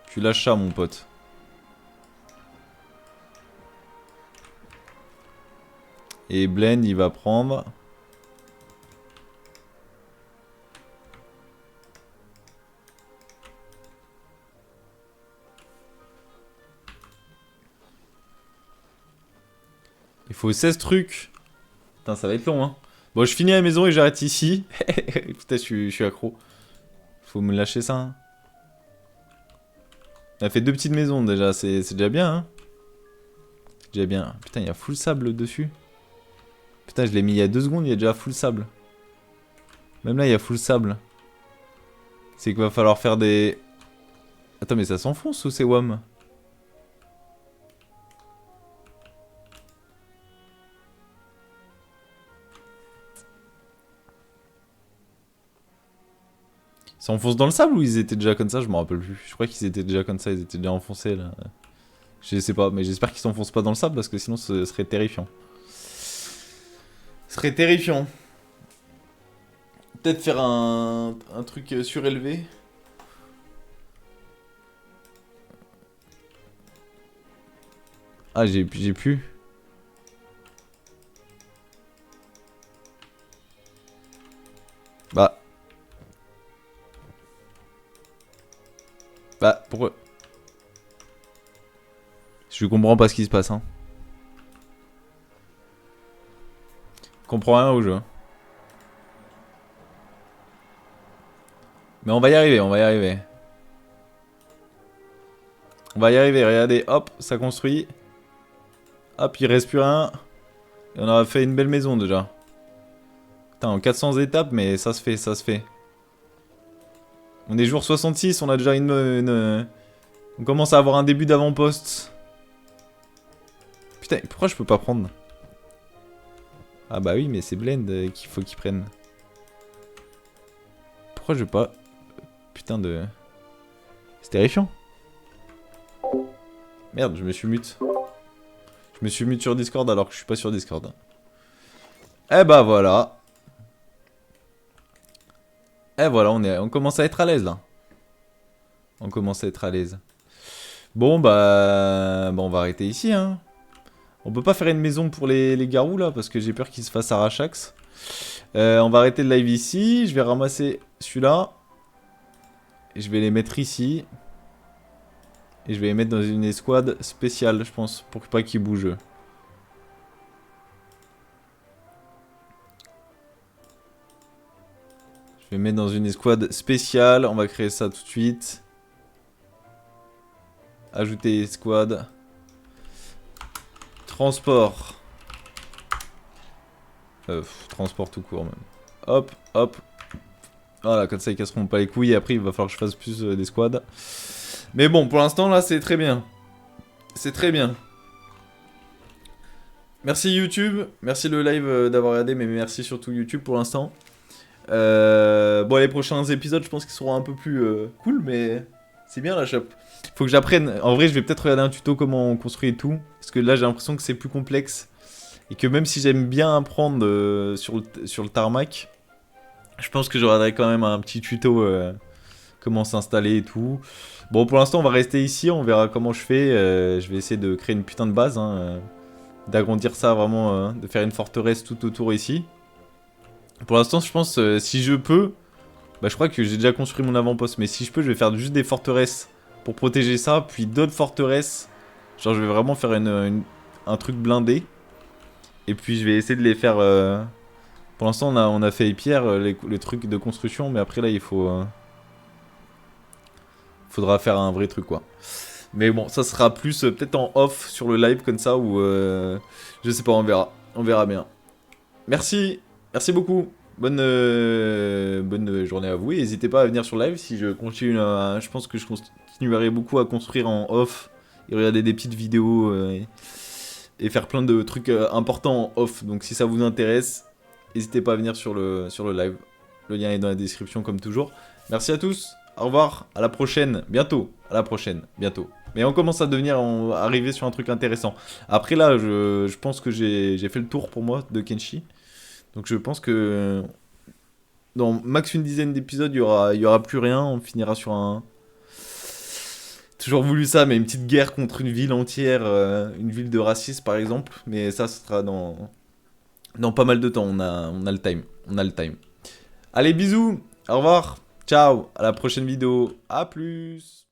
Tu lâches ça, mon pote. Et Blend, il va prendre. Il faut 16 trucs. Putain, ça va être long, hein. Bon, je finis la maison et j'arrête ici. Putain, je suis accro. Faut me lâcher ça. Hein. On a fait 2 petites maisons déjà, c'est déjà bien. Hein. C'est déjà bien. Putain, il y a full sable dessus. Putain, je l'ai mis il y a 2 secondes, il y a déjà full sable. Même là, il y a full sable. C'est qu'il va falloir faire des... Attends, mais ça s'enfonce ou c'est WAM? Ça enfonce dans le sable ou ils étaient déjà comme ça? Je me rappelle plus. Je crois qu'ils étaient déjà comme ça, ils étaient déjà enfoncés là. Je sais pas, mais j'espère qu'ils s'enfoncent pas dans le sable parce que sinon ce serait terrifiant. Ce serait terrifiant. Peut-être faire un truc surélevé. Ah, j'ai pu. Bah, pourquoi? Je comprends pas ce qui se passe, hein. Je comprends rien au jeu. Hein. Mais on va y arriver, on va y arriver. On va y arriver, regardez, hop, ça construit. Hop, il reste plus rien. Et on aura fait une belle maison déjà. Putain, en 400 étapes, mais ça se fait, ça se fait. On est jour 66, on a déjà on commence à avoir un début d'avant-poste. Putain, pourquoi je peux pas prendre? Ah bah oui, mais c'est Blend qu'il faut qu'il prenne. Pourquoi je veux pas... Putain de... C'est terrifiant. Merde, je me suis mute. Je me suis mute sur Discord alors que je suis pas sur Discord. Eh bah voilà. Eh voilà, on commence à être à l'aise là. On commence à être à l'aise. Bon bah... Bon, on va arrêter ici hein. On peut pas faire une maison pour les garous là parce que j'ai peur qu'ils se fassent arrachax. On va arrêter le live ici. Je vais ramasser celui-là. Et je vais les mettre ici. Et je vais les mettre dans une escouade spéciale, je pense, pour pas qu'ils bougent. Je vais mettre dans une escouade spéciale. On va créer ça tout de suite. Ajouter escouade. Transport. Transport tout court même. Hop, hop. Voilà, comme ça ils casseront pas les couilles. Et après il va falloir que je fasse plus d'escouades. Mais bon, pour l'instant là c'est très bien. C'est très bien. Merci YouTube. Merci le live d'avoir regardé. Mais merci surtout YouTube pour l'instant. Bon, les prochains épisodes, je pense qu'ils seront un peu plus cool, mais c'est bien la shop. Faut que j'apprenne. En vrai, je vais peut-être regarder un tuto comment on construit et tout. Parce que là, j'ai l'impression que c'est plus complexe. Et que même si j'aime bien apprendre sur le tarmac, je pense que je regarderai quand même un petit tuto comment s'installer et tout. Bon, pour l'instant, on va rester ici. On verra comment je fais. Je vais essayer de créer une putain de base. Hein, d'agrandir ça vraiment. De faire une forteresse tout autour ici. Pour l'instant, je pense, si je peux... Bah, je crois que j'ai déjà construit mon avant-poste. Mais si je peux, je vais faire juste des forteresses pour protéger ça. Puis d'autres forteresses. Genre, je vais vraiment faire un truc blindé. Et puis je vais essayer de les faire... Pour l'instant, on a fait Pierre, les trucs de construction, mais après là, il faut... faudra faire un vrai truc, quoi. Mais bon, ça sera plus peut-être en off sur le live comme ça, ou... je sais pas, on verra. On verra bien. Merci, merci beaucoup. Bonne journée à vous. Et n'hésitez pas à venir sur live si je continue. Je pense que je continuerai beaucoup à construire en off et regarder des petites vidéos et faire plein de trucs importants en off. Donc si ça vous intéresse, n'hésitez pas à venir sur le live. Le lien est dans la description comme toujours. Merci à tous. Au revoir. À la prochaine. Bientôt. À la prochaine. Bientôt. Mais on commence à arriver sur un truc intéressant. Après là, je pense que j'ai fait le tour pour moi de Kenshi. Donc je pense que dans max une dizaine d'épisodes, il y aura plus rien. On finira sur un... Toujours voulu ça, mais une petite guerre contre une ville entière, une ville de racistes par exemple. Mais ça, ce sera dans pas mal de temps. On a le time. On a le time. Allez, bisous. Au revoir. Ciao. À la prochaine vidéo. À plus.